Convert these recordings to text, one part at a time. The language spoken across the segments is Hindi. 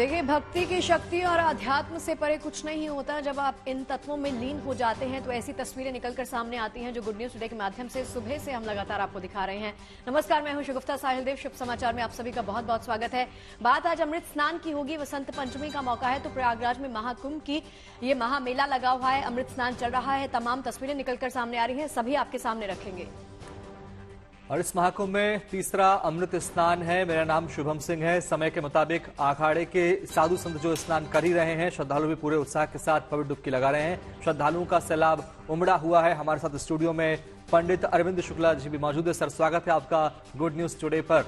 देखिए, भक्ति की शक्ति और अध्यात्म से परे कुछ नहीं होता। जब आप इन तत्वों में लीन हो जाते हैं तो ऐसी तस्वीरें निकलकर सामने आती हैं जो गुड न्यूज टुडे के माध्यम से सुबह से हम लगातार आपको दिखा रहे हैं। नमस्कार, मैं हूं शगुफ्ता साहिल देव। शुभ समाचार में आप सभी का बहुत बहुत स्वागत है। बात आज अमृत स्नान की होगी। वसंत पंचमी का मौका है तो प्रयागराज में महाकुंभ की ये महामेला लगा हुआ है। अमृत स्नान चल रहा है। तमाम तस्वीरें निकलकर सामने आ रही हैं, सभी आपके सामने रखेंगे। और इस महाकुंभ में तीसरा अमृत स्नान है। मेरा नाम शुभम सिंह है। समय के मुताबिक अखाड़े के साधु संत जो स्नान कर ही रहे हैं, श्रद्धालु भी पूरे उत्साह के साथ पवित्र डुबकी लगा रहे हैं। श्रद्धालुओं का सैलाब उमड़ा हुआ है। हमारे साथ स्टूडियो में पंडित अरविंद शुक्ला जी भी मौजूद है। सर, स्वागत है आपका गुड न्यूज टुडे पर।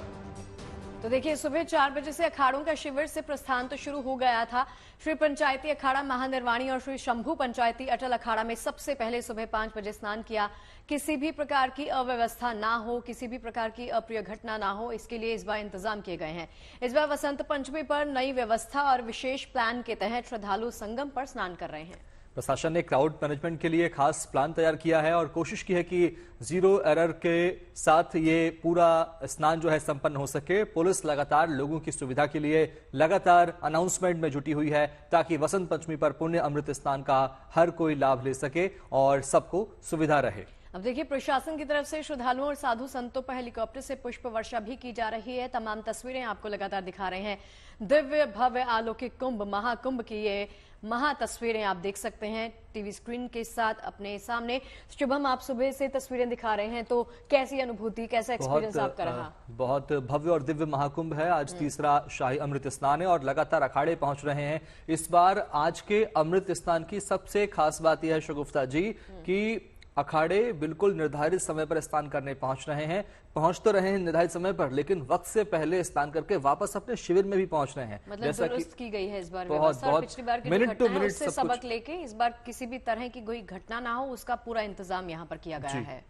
तो देखिए, सुबह 4 बजे से अखाड़ों का शिविर से प्रस्थान तो शुरू हो गया था। श्री पंचायती अखाड़ा महानिर्वाणी और श्री शंभू पंचायती अटल अखाड़ा में सबसे पहले सुबह 5 बजे स्नान किया। किसी भी प्रकार की अव्यवस्था ना हो, किसी भी प्रकार की अप्रिय घटना ना हो, इसके लिए इस बार इंतजाम किए गए हैं। इस बार वसंत पंचमी पर नई व्यवस्था और विशेष प्लान के तहत श्रद्धालु संगम पर स्नान कर रहे हैं। प्रशासन ने क्राउड मैनेजमेंट के लिए खास प्लान तैयार किया है और कोशिश की है कि जीरो एरर के साथ ये पूरा स्नान जो है संपन्न हो सके। पुलिस लगातार लोगों की सुविधा के लिए लगातार अनाउंसमेंट में जुटी हुई है ताकि वसंत पंचमी पर पुण्य अमृत स्नान का हर कोई लाभ ले सके और सबको सुविधा रहे। अब देखिए, प्रशासन की तरफ से श्रद्धालुओं और साधु संतों पर हेलीकॉप्टर से पुष्प वर्षा भी की जा रही है। तमाम तस्वीरें आपको लगातार दिखा रहे हैं। दिव्य भव्य अलौकिक कुंभ महाकुंभ की ये महा तस्वीरें आप देख सकते हैं टीवी स्क्रीन के साथ अपने सामने। शुभम, आप सुबह से तस्वीरें दिखा रहे हैं, तो कैसी अनुभूति, कैसा एक्सपीरियंस आपका रहा? बहुत भव्य और दिव्य महाकुंभ है। आज तीसरा शाही अमृत स्नान है और लगातार अखाड़े पहुंच रहे हैं। इस बार आज के अमृत स्नान की सबसे खास बात यह है शगुफ्ता जी कि अखाड़े बिल्कुल निर्धारित समय पर स्नान करने पहुंच रहे हैं। पहुंच तो रहे हैं निर्धारित समय पर, लेकिन वक्त से पहले स्नान करके वापस अपने शिविर में भी पहुंच रहे हैं। मतलब दुरुस्त की गई है इस बार बहुत पिछली बार की मिनट टू मिनट उससे सबक लेके इस बार किसी भी तरह की कोई घटना ना हो, उसका पूरा इंतजाम यहाँ पर किया गया है।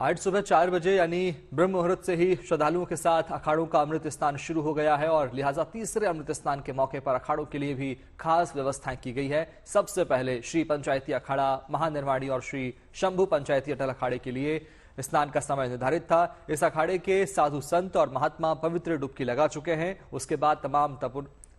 आज सुबह 4 बजे यानी ब्रह्म मुहूर्त से ही श्रद्धालुओं के साथ अखाड़ों का अमृत स्नान शुरू हो गया है और लिहाजा तीसरे अमृत स्नान के मौके पर अखाड़ों के लिए भी खास व्यवस्थाएं की गई है। सबसे पहले श्री पंचायती अखाड़ा महानिर्वाणी और श्री शंभू पंचायती अटल अखाड़े के लिए स्नान का समय निर्धारित था। इस अखाड़े के साधु संत और महात्मा पवित्र डुबकी लगा चुके हैं। उसके बाद तमाम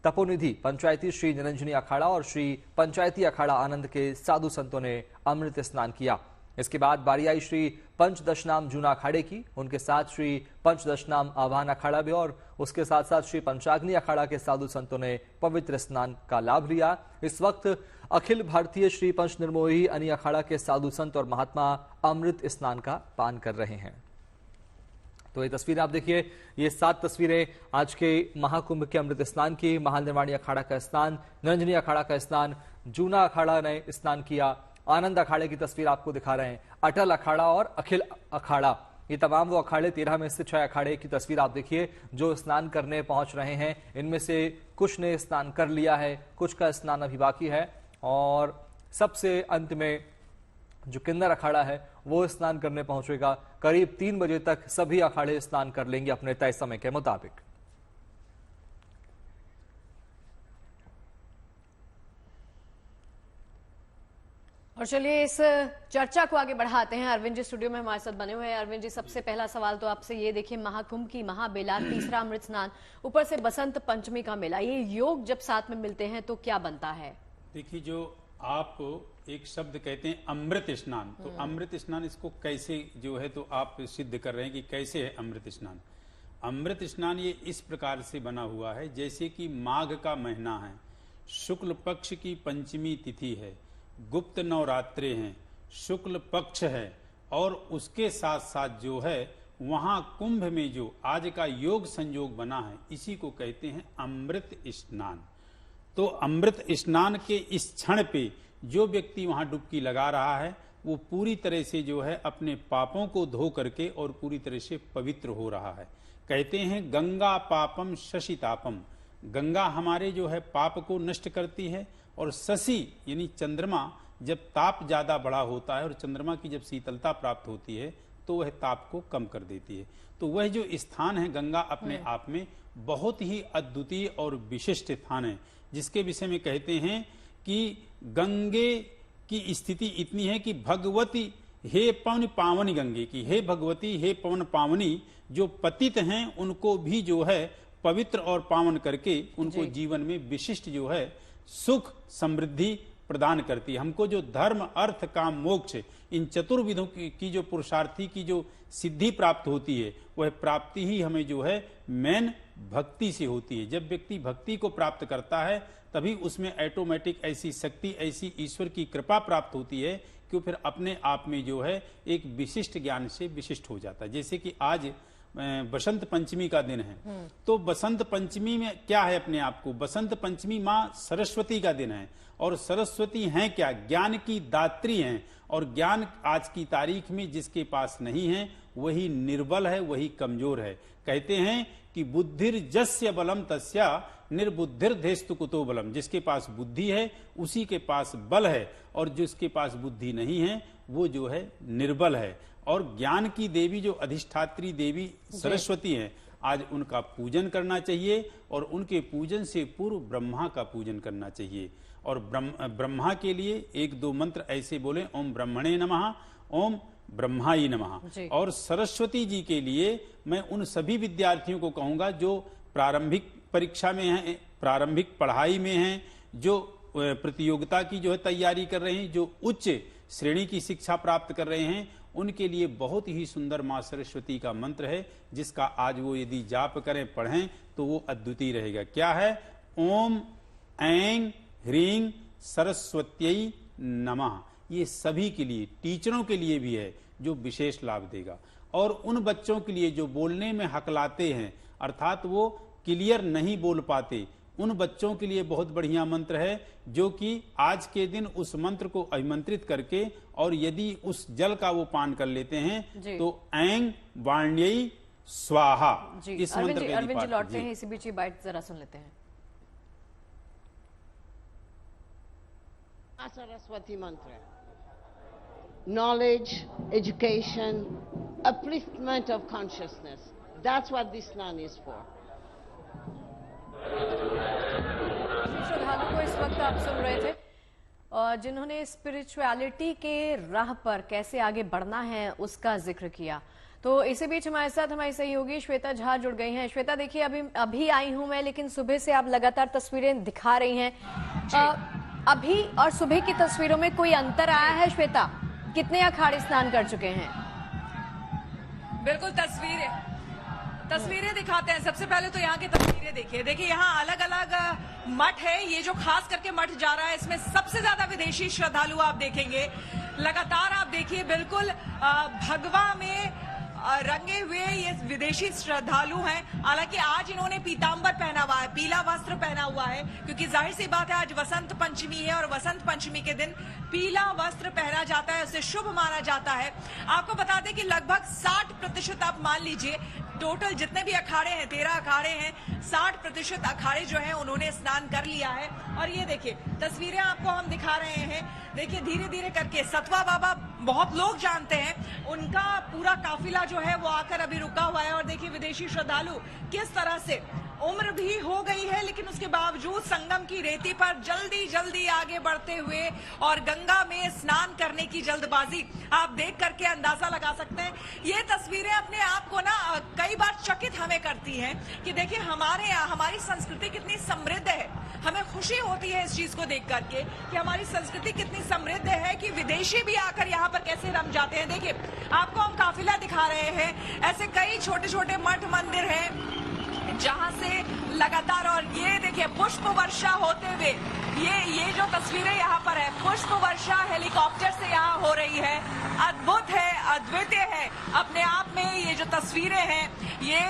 तपोनिधि पंचायती श्री निरंजनी अखाड़ा और श्री पंचायती अखाड़ा आनंद के साधु संतों ने अमृत स्नान किया। इसके बाद बारी आई श्री पंचदशनाम जूना अखाड़े की। उनके साथ श्री पंचदशनाम आवाहन अखाड़ा भी और उसके साथ साथ श्री पंचाग्नि अखाड़ा के साधु संतों ने पवित्र स्नान का लाभ लिया। इस वक्त अखिल भारतीय श्री पंच निर्मोही अनि अखाड़ा के साधु संत और महात्मा अमृत स्नान का पान कर रहे हैं। तो ये तस्वीरें आप देखिए, ये 7 तस्वीरें आज के महाकुंभ के अमृत स्नान की। महानिर्वाणी अखाड़ा का स्नान, निरंजनी अखाड़ा का स्नान, जूना अखाड़ा ने स्नान किया, आनंद अखाड़े की तस्वीर आपको दिखा रहे हैं, अटल अखाड़ा और अखिल अखाड़ा, ये तमाम वो अखाड़े 13 में से 6 अखाड़े की तस्वीर आप देखिए जो स्नान करने पहुंच रहे हैं। इनमें से कुछ ने स्नान कर लिया है, कुछ का स्नान अभी बाकी है और सबसे अंत में जो किन्नर अखाड़ा है वो स्नान करने पहुंचेगा। करीब 3 बजे तक सभी अखाड़े स्नान कर लेंगे अपने तय समय के मुताबिक। और चलिए इस चर्चा को आगे बढ़ाते हैं। अरविंद जी स्टूडियो में हमारे साथ बने हुए हैं। अरविंद जी, सबसे पहला सवाल तो आपसे ये, देखिए महाकुंभ की महामेला, तीसरा अमृत स्नान, ऊपर से बसंत पंचमी का मेला, ये योग जब साथ में मिलते हैं तो क्या बनता है? देखिए, जो आप एक शब्द कहते हैं अमृत स्नान, तो अमृत स्नान इसको कैसे जो है तो आप सिद्ध कर रहे हैं कि कैसे है अमृत स्नान। अमृत स्नान ये इस प्रकार से बना हुआ है जैसे कि माघ का महीना है, शुक्ल पक्ष की पंचमी तिथि है, गुप्त नवरात्रे हैं, शुक्ल पक्ष है और उसके साथ साथ जो है वहां कुंभ में जो आज का योग संयोग बना है, इसी को कहते हैं अमृत स्नान। तो अमृत स्नान के इस क्षण पे जो व्यक्ति वहां डुबकी लगा रहा है वो पूरी तरह से जो है अपने पापों को धो करके और पूरी तरह से पवित्र हो रहा है। कहते हैं गंगा पापम शशितापम, गंगा हमारे जो है पाप को नष्ट करती है और शशि यानी चंद्रमा जब ताप ज्यादा बड़ा होता है और चंद्रमा की जब शीतलता प्राप्त होती है तो वह ताप को कम कर देती है। तो वह जो स्थान है गंगा अपने आप में बहुत ही अद्वितीय और विशिष्ट स्थान है, जिसके विषय में कहते हैं कि गंगे की स्थिति इतनी है कि भगवती हे पवन पावनी गंगे की, हे भगवती हे पवन पावनी जो पतित हैं उनको भी जो है पवित्र और पावन करके उनको जीवन में विशिष्ट जो है सुख समृद्धि प्रदान करती है। हमको जो धर्म अर्थ काम मोक्ष इन चतुर्विधों की जो पुरुषार्थी की जो सिद्धि प्राप्त होती है, वह प्राप्ति ही हमें जो है मेन भक्ति से होती है। जब व्यक्ति भक्ति को प्राप्त करता है तभी उसमें ऑटोमेटिक ऐसी शक्ति, ऐसी ईश्वर की कृपा प्राप्त होती है कि वो फिर अपने आप में जो है एक विशिष्ट ज्ञान से विशिष्ट हो जाता है। जैसे कि आज बसंत पंचमी का दिन है, तो बसंत पंचमी में क्या है अपने आप को, बसंत पंचमी माँ सरस्वती का दिन है। और सरस्वती हैं क्या, ज्ञान की दात्री हैं। और ज्ञान आज की तारीख में जिसके पास नहीं है वही निर्बल है, वही कमजोर है। कहते हैं कि बुद्धिर जस्य बलम तस्या निर्बुद्धिर धेस्तु कुतो बलम। जिसके पास बुद्धि है उसी के पास बल है, और जिसके पास बुद्धि नहीं है वो जो है निर्बल है। और ज्ञान की देवी जो अधिष्ठात्री देवी सरस्वती है, आज उनका पूजन करना चाहिए और उनके पूजन से पूर्व ब्रह्मा का पूजन करना चाहिए। और ब्रह्मा के लिए एक दो मंत्र ऐसे बोले, ओम ब्रह्मणे नमः, ओम ब्रह्माई नमः। और सरस्वती जी के लिए मैं उन सभी विद्यार्थियों को कहूंगा जो प्रारंभिक परीक्षा में हैं, प्रारंभिक पढ़ाई में हैं, जो प्रतियोगिता की जो है तैयारी कर रहे हैं, जो उच्च श्रेणी की शिक्षा प्राप्त कर रहे हैं, उनके लिए बहुत ही सुंदर मां सरस्वती का मंत्र है, जिसका आज वो यदि जाप करें, पढ़ें तो वो अद्वितीय रहेगा। क्या है? ओम ऐं ह्रीं सरस्वत्यै नमः। ये सभी के लिए, टीचरों के लिए भी है जो विशेष लाभ देगा। और उन बच्चों के लिए जो बोलने में हकलाते हैं, अर्थात वो क्लियर नहीं बोल पाते, उन बच्चों के लिए बहुत बढ़िया मंत्र है, जो कि आज के दिन उस मंत्र को अभिमंत्रित करके और यदि उस जल का वो पान कर लेते हैं तो ऐं वाण्यै स्वाहा, इस मंत्र का अरविंद जी लौटते हैं, इसी बीच बाइट जरा सुन लेते हैं। सरस्वती मंत्र, knowledge, education, upliftment of consciousness. That's what this स्नान is for. श्रद्धालु को इस वक्त आप सुन रहे थे, और जिन्होंने स्पिरिचुअलिटी के राह पर कैसे आगे बढ़ना है उसका जिक्र किया। तो इसी बीच हमारे साथ हमारी सहयोगी श्वेता झा जुड़ गई हैं। श्वेता, देखिए अभी आई हूं मैं, लेकिन सुबह से आप लगातार तस्वीरें दिखा रही हैं। अभी और सुबह की तस्वीरों में कोई अंतर आया है श्वेता? कितने अखाड़े स्नान कर चुके हैं? बिल्कुल, तस्वीरें दिखाते हैं। सबसे पहले तो यहाँ की तस्वीरें देखिए यहाँ अलग अलग मठ है। ये जो खास करके मठ जा रहा है, इसमें सबसे ज्यादा विदेशी श्रद्धालु आप देखेंगे। लगातार आप देखिए बिल्कुल भगवा में रंगे हुए ये विदेशी श्रद्धालु हैं। हालांकि आज इन्होंने पीतांबर पहना हुआ है, पीला वस्त्र पहना हुआ है, क्योंकि जाहिर सी बात है आज वसंत पंचमी है और वसंत पंचमी के दिन पीला वस्त्र पहना जाता है, उसे शुभ माना जाता है। आपको बता दें कि लगभग 60% आप मान लीजिए टोटल जितने भी अखाड़े हैं, 13 अखाड़े हैं, 60% अखाड़े जो हैं उन्होंने स्नान कर लिया है। और ये देखिए तस्वीरें आपको हम दिखा रहे हैं। देखिए धीरे धीरे करके सतवा बाबा बहुत लोग जानते हैं, उनका पूरा काफिला जो है वो आकर अभी रुका हुआ है। और देखिए विदेशी श्रद्धालु किस तरह से, उम्र भी हो गई है लेकिन उसके बावजूद संगम की रेती पर जल्दी जल्दी आगे बढ़ते हुए और गंगा में स्नान करने की जल्दबाजी आप देख करके अंदाजा लगा सकते हैं। ये तस्वीरें अपने आप को ना कई बार चकित हमें करती हैं कि देखिए हमारी संस्कृति कितनी समृद्ध है। हमें खुशी होती है इस चीज को देख करके कि हमारी संस्कृति कितनी समृद्ध है कि विदेशी भी आकर यहाँ पर कैसे रम जाते हैं। देखिए आपको हम काफिला दिखा रहे हैं, ऐसे कई छोटे छोटे मठ मंदिर हैं जहां से लगातार, और ये देखिए पुष्प वर्षा होते हुए, ये जो तस्वीरें यहाँ पर है, पुष्प वर्षा हेलीकॉप्टर से यहाँ हो रही है। अद्भुत है, अद्वितीय है अपने आप में। ये जो तस्वीरें हैं ये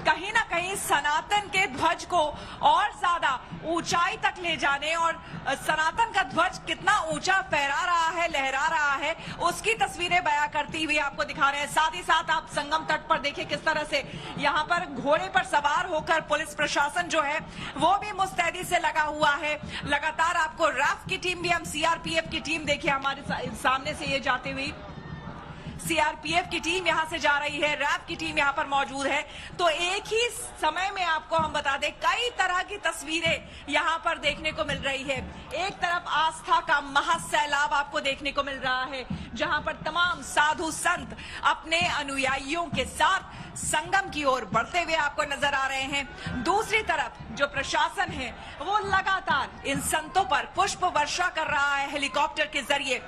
कहीं ना कहीं सनातन के ध्वज को और ज्यादा ऊंचाई तक ले जाने और सनातन का ध्वज कितना ऊंचा फहरा रहा है, लहरा रहा है, उसकी तस्वीरें बयां करती हुई आपको दिखा रहे हैं। साथ ही साथ आप संगम तट पर देखिए किस तरह से यहाँ पर घोड़े पर सवार होकर पुलिस प्रशासन जो है वो भी मुस्तैदी से लगा हुआ है। लगातार आपको रैफ की टीम भी, हम सीआरपीएफ की टीम देखिए हमारे सामने से ये जाती हुई, सीआरपीएफ की टीम यहां से जा रही है, रैफ की टीम यहां पर मौजूद है। तो एक ही समय में आपको हम बता दें कई तरह की तस्वीरें यहां पर देखने को मिल रही है। एक तरफ आस्था का महासैलाब आपको देखने को मिल रहा है, जहां पर तमाम साधु संत अपने अनुयायियों के साथ संगम की ओर बढ़ते हुए आपको नजर आ रहे हैं। दूसरी तरफ जो प्रशासन है वो लगातार इन संतों पर पुष्प वर्षा कर रहा है हेलीकॉप्टर के जरिए।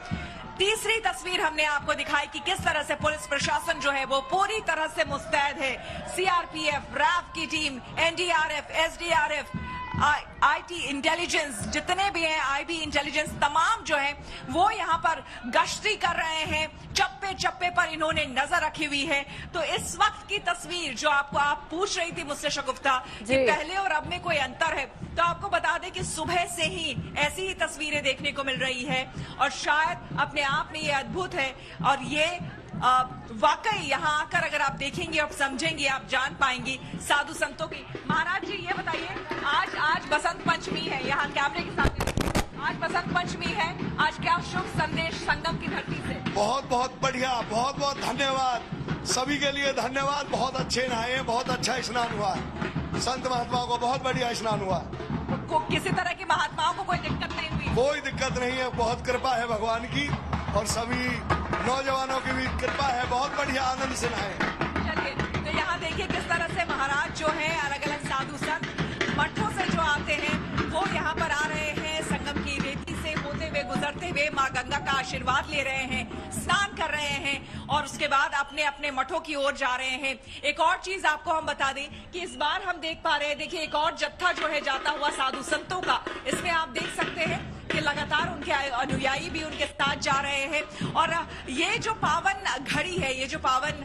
तीसरी तस्वीर हमने आपको दिखाई कि किस तरह से पुलिस प्रशासन जो है वो पूरी तरह से मुस्तैद है। सीआरपीएफ, रैफ की team, NDRF, SDRF, IT intelligence, जितने भी हैं, आईबी इंटेलिजेंस, तमाम जो है वो यहाँ पर गश्ती कर रहे हैं। चप्पे चप्पे पर इन्होंने नजर रखी हुई है। तो इस वक्त की तस्वीर जो आप पूछ रही थी मुझसे शगुफ्ता कि पहले और अब में कोई अंतर है, तो आपको बता दें कि सुबह से ही ऐसी ही तस्वीरें देखने को मिल रही है और शायद अपने आप में ये अद्भुत है। और ये वाकई यहाँ आकर अगर आप देखेंगे, आप समझेंगे, आप जान पाएंगी साधु संतों की। महाराज जी ये बताइए, आज बसंत पंचमी है, यहाँ कैमरे के सामने आज बसंत पंचमी है, आज क्या शुभ संदेश संगम की धरती से? बहुत बहुत बढ़िया, बहुत बहुत धन्यवाद, सभी के लिए धन्यवाद। बहुत अच्छे नहाए, बहुत अच्छा स्नान हुआ, संत महात्माओं को बहुत बढ़िया स्नान हुआ। किसी तरह की महात्माओं को कोई दिक्कत नहीं हुई? कोई दिक्कत नहीं है, बहुत कृपा है भगवान की और सभी नौजवानों की भी कृपा है, बहुत बढ़िया आनंद से नहाए। चलिए, तो यहाँ देखिए किस तरह से महाराज जो है अलग अलग साधु संत मठों से जो आते हैं वो यहाँ पर आ रहे हैं, संगम की रेती से होते हुए गुजरते हुए माँ गंगा का आशीर्वाद ले रहे हैं, स्नान कर रहे हैं और उसके बाद अपने अपने मठों की ओर जा रहे हैं। एक और चीज आपको हम बता दें कि इस बार हम देख पा रहे हैं, देखिए एक और जत्था जो है जाता हुआ साधु संतों का, इसमें आप देख सकते हैं कि लगातार उनके अनुयायी भी उनके साथ जा रहे हैं। और ये जो पावन घड़ी है, ये जो पावन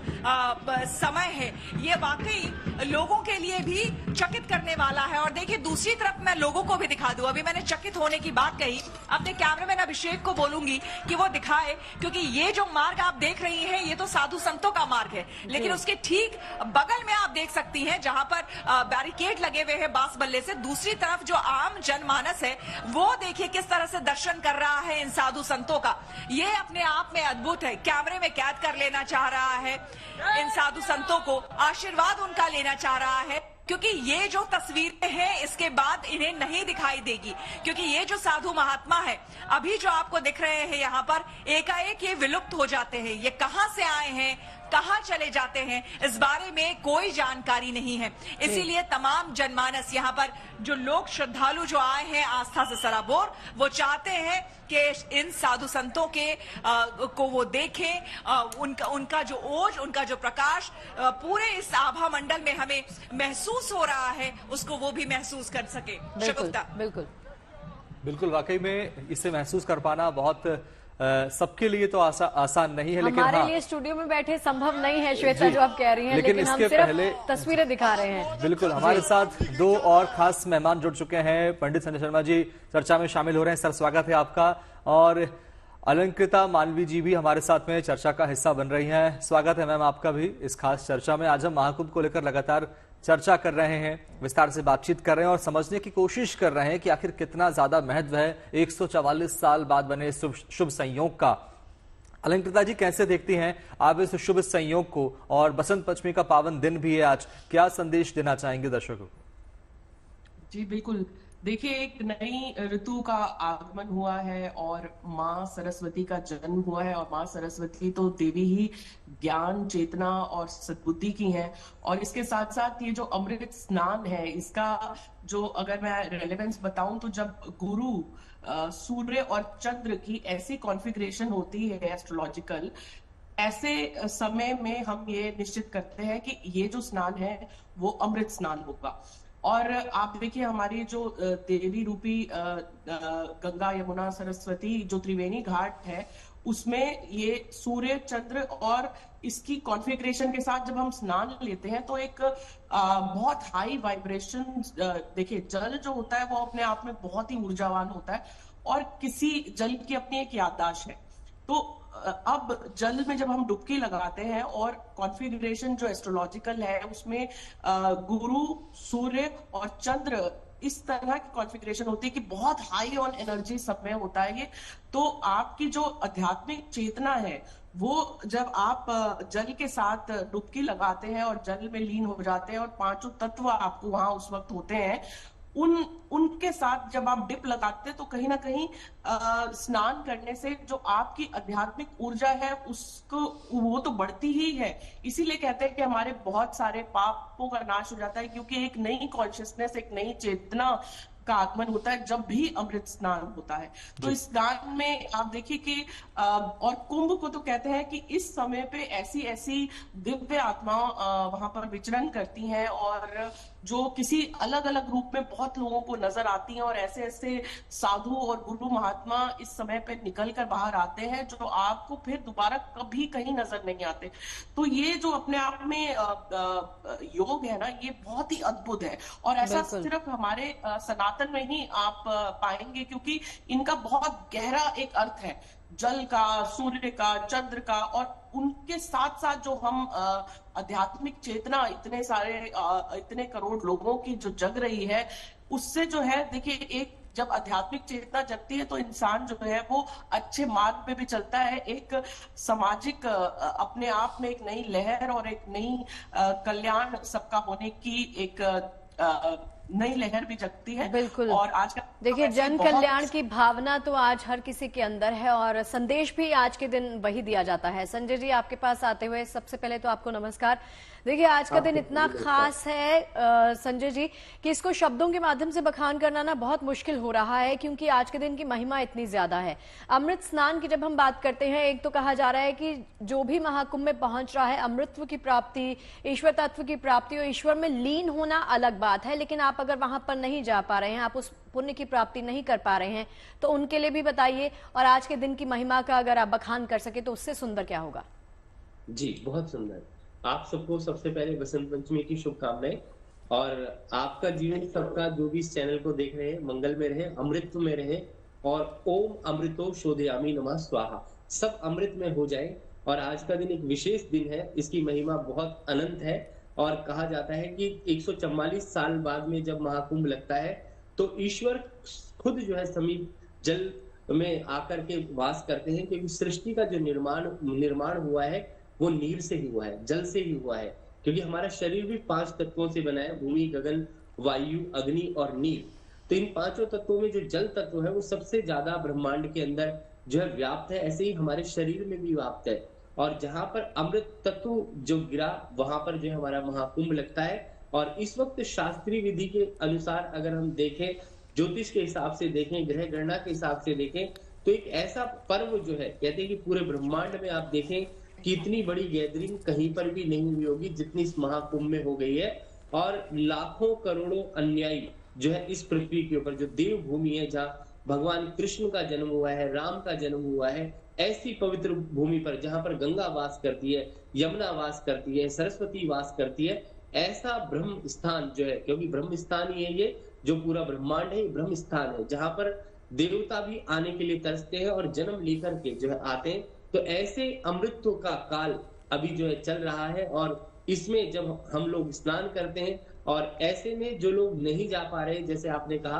समय है, ये वाकई लोगों के लिए भी चकित करने वाला है। और देखिए दूसरी तरफ मैं लोगों को भी दिखा दूं, अभी मैंने चकित होने की बात कही, अपने कैमरामैन अभिषेक को बोलूंगी कि वो दिखाए, क्योंकि ये जो मार्ग आप देख रही हैं ये तो साधु संतों का मार्ग है, लेकिन उसके ठीक बगल में आप देख सकती हैं जहां पर बैरिकेड लगे हुए हैं बांस बल्ले से, दूसरी तरफ जो आम जनमानस है वो देखिए किस तरह से दर्शन कर रहा है इन साधु संतों का। ये अपने आप में अद्भुत है, कैमरे में कैद कर लेना चाह रहा है इन साधु संतों को, आशीर्वाद उनका लेना चाह रहा है, क्योंकि ये जो तस्वीरें हैं इसके बाद इन्हें नहीं दिखाई देगी, क्योंकि ये जो साधु महात्मा है अभी जो आपको दिख रहे हैं यहाँ पर, एकाएक ये विलुप्त हो जाते हैं। ये कहां से आए हैं, कहां चले जाते हैं, इस बारे में कोई जानकारी नहीं है। इसीलिए तमाम जनमानस यहाँ पर जो लोग श्रद्धालु जो आए हैं आस्था से सराबोर, वो चाहते हैं कि इन साधु संतों के को वो देखें, उनका जो ओज, उनका जो प्रकाश पूरे इस आभा मंडल में हमें महसूस हो रहा है, उसको वो भी महसूस कर सके। बिल्कुल बिल्कुल, वाकई में इसे महसूस कर पाना बहुत सबके लिए तो आसान नहीं है, लेकिन हमारे लिए स्टूडियो में बैठे संभव नहीं है श्वेता जो आप कह रही हैं, लेकिन हम सिर्फ तस्वीरें दिखा रहे हैं। बिल्कुल, हमारे साथ दो और खास मेहमान जुड़ चुके हैं। पंडित संजय शर्मा जी चर्चा में शामिल हो रहे हैं, सर स्वागत है आपका। और अलंकृता मालवी जी भी हमारे साथ में चर्चा का हिस्सा बन रही हैं, स्वागत है मैम आपका भी इस खास चर्चा में। आज हम महाकुंभ को लेकर लगातार चर्चा कर रहे हैं, विस्तार से बातचीत कर रहे हैं और समझने की कोशिश कर रहे हैं कि आखिर कितना ज्यादा महत्व है 144 साल बाद बने शुभ संयोग का। अलंकृता जी कैसे देखती हैं आप इस शुभ संयोग को, और बसंत पंचमी का पावन दिन भी है आज, क्या संदेश देना चाहेंगे दर्शकों को? जी बिल्कुल, देखिए एक नई ऋतु का आगमन हुआ है और माँ सरस्वती का जन्म हुआ है, और माँ सरस्वती तो देवी ही ज्ञान, चेतना और सद्बुद्धि की हैं। और इसके साथ साथ ये जो अमृत स्नान है, इसका जो अगर मैं रेलेवेंस बताऊं तो जब गुरु, सूर्य और चंद्र की ऐसी कॉन्फ़िगरेशन होती है एस्ट्रोलॉजिकल, ऐसे समय में हम ये निश्चित करते हैं कि ये जो स्नान है वो अमृत स्नान होगा। और आप देखिए हमारी जो देवी रूपी गंगा, यमुना, सरस्वती जो त्रिवेणी घाट है, उसमें ये सूर्य, चंद्र और इसकी कॉन्फ़िगरेशन के साथ जब हम स्नान लेते हैं तो एक बहुत हाई वाइब्रेशन, देखिए जल जो होता है वो अपने आप में बहुत ही ऊर्जावान होता है और किसी जल की अपनी एक याददाश्त है। तो अब जल में जब हम डुबकी लगाते हैं और कॉन्फ़िगरेशन जो एस्ट्रोलॉजिकल है उसमें गुरु, सूर्य और चंद्र, इस तरह की कॉन्फ़िगरेशन होती है कि बहुत हाई ऑन एनर्जी समय होता है ये। तो आपकी जो आध्यात्मिक चेतना है वो जब आप जल के साथ डुबकी लगाते हैं और जल में लीन हो जाते हैं और पांचों तत्व आपको वहां उस वक्त होते हैं, उनके साथ जब आप डिप लगाते हैं तो कहीं ना कहीं स्नान करने से जो आपकी आध्यात्मिक ऊर्जा है उसको वो तो बढ़ती ही है। इसीलिए कहते हैं कि हमारे बहुत सारे पापों का नाश हो जाता है, क्योंकि एक नई कॉन्शियसनेस, एक नई चेतना का आगमन होता है जब भी अमृत स्नान होता है। तो इस स्नान में आप देखिए कि और कुंभ को तो कहते हैं कि इस समय पे ऐसी ऐसी दिव्य आत्माएं वहां पर विचरण करती हैं और जो किसी अलग अलग रूप में बहुत लोगों को नजर आती हैं, और ऐसे ऐसे साधु और गुरु महात्मा इस समय पे निकल कर बाहर आते हैं जो आपको फिर दोबारा कभी कहीं नजर नहीं आते। तो ये जो अपने आप में योग है ना, ये बहुत ही अद्भुत है और ऐसा सिर्फ हमारे सनातन में ही आप पाएंगे, क्योंकि इनका बहुत गहरा एक अर्थ है, जल का, सूर्य का, चंद्र का, और उनके साथ साथ जो हम आध्यात्मिक चेतना इतने सारे इतने करोड़ लोगों की जो जग रही है, उससे जो है देखिए, एक जब आध्यात्मिक चेतना जगती है तो इंसान जो है वो अच्छे मार्ग पे भी चलता है, एक सामाजिक अपने आप में एक नई लहर और एक नई कल्याण सबका होने की एक नई लहर भी जगती है। बिल्कुल। और आज का देखिए, जन कल्याण की भावना तो आज हर किसी के अंदर है और संदेश भी आज के दिन वही दिया जाता है। संजय जी, आपके पास आते हुए सबसे पहले तो आपको नमस्कार। देखिए, आज का दिन इतना खास है संजय जी कि इसको शब्दों के माध्यम से बखान करना ना बहुत मुश्किल हो रहा है, क्योंकि आज के दिन की महिमा इतनी ज्यादा है। अमृत स्नान की जब हम बात करते हैं, एक तो कहा जा रहा है कि जो भी महाकुंभ में पहुंच रहा है, अमृतत्व की प्राप्ति, ईश्वर तत्व की प्राप्ति और ईश्वर में लीन होना अलग बात है, लेकिन आप अगर वहां पर नहीं जा पा रहे हैं, आप उस पुण्य की प्राप्ति नहीं कर पा रहे हैं, तो उनके लिए भी बताइए, और आज के दिन की महिमा का अगर आप बखान कर सके तो उससे सुंदर क्या होगा। जी, बहुत सुंदर। आप सबको सबसे पहले बसंत पंचमी की शुभकामनाएं, और आपका जीवन सबका जो भी इस चैनल को देख रहे हैं मंगल में रहे, अमृत में रहे, और ओम अमृतो शोधयामी नमः स्वाहा, सब अमृत में हो जाए। और आज का दिन एक विशेष दिन है, इसकी महिमा बहुत अनंत है, और कहा जाता है कि 144 साल बाद में जब महाकुंभ लगता है तो ईश्वर खुद जो है समीप जल में आकर के वास करते हैं, क्योंकि सृष्टि का जो निर्माण हुआ है वो नीर से ही हुआ है, जल से ही हुआ है, क्योंकि हमारा शरीर भी 5 तत्वों से बना है, भूमि, गगन, वायु, अग्नि और नीर। तो इन 5 तत्वों में जो जल तत्व है वो सबसे ज्यादा ब्रह्मांड के अंदर जो है व्याप्त है, ऐसे ही हमारे शरीर में भी व्याप्त है। और जहां पर अमृत तत्व जो गिरा वहां पर जो है हमारा महाकुंभ लगता है। और इस वक्त शास्त्रीय विधि के अनुसार अगर हम देखें, ज्योतिष के हिसाब से देखें, ग्रह गणना के हिसाब से देखें, तो एक ऐसा पर्व जो है, कहते हैं कि पूरे ब्रह्मांड में आप देखें कि इतनी बड़ी गैदरिंग कहीं पर भी नहीं हुई होगी जितनी इस महाकुंभ में हो गई है। और लाखों करोड़ों अनुयायी जो है इस पृथ्वी के ऊपर, जो देव भूमि है, जहाँ भगवान कृष्ण का जन्म हुआ है, राम का जन्म हुआ है, ऐसी पवित्र भूमि पर जहां पर गंगा वास करती है, यमुना वास करती है, सरस्वती वास करती है, ऐसा ब्रह्म स्थान जो है, क्योंकि ब्रह्म स्थान ही है ये, जो पूरा ब्रह्मांड है ब्रह्म स्थान है, जहां पर देवता भी आने के लिए तरसते हैं और जन्म लेकर के जो है आते हैं। तो ऐसे अमृतत्व का काल अभी जो है चल रहा है, और इसमें जब हम लोग स्नान करते हैं, और ऐसे में जो लोग नहीं जा पा रहे, जैसे आपने कहा,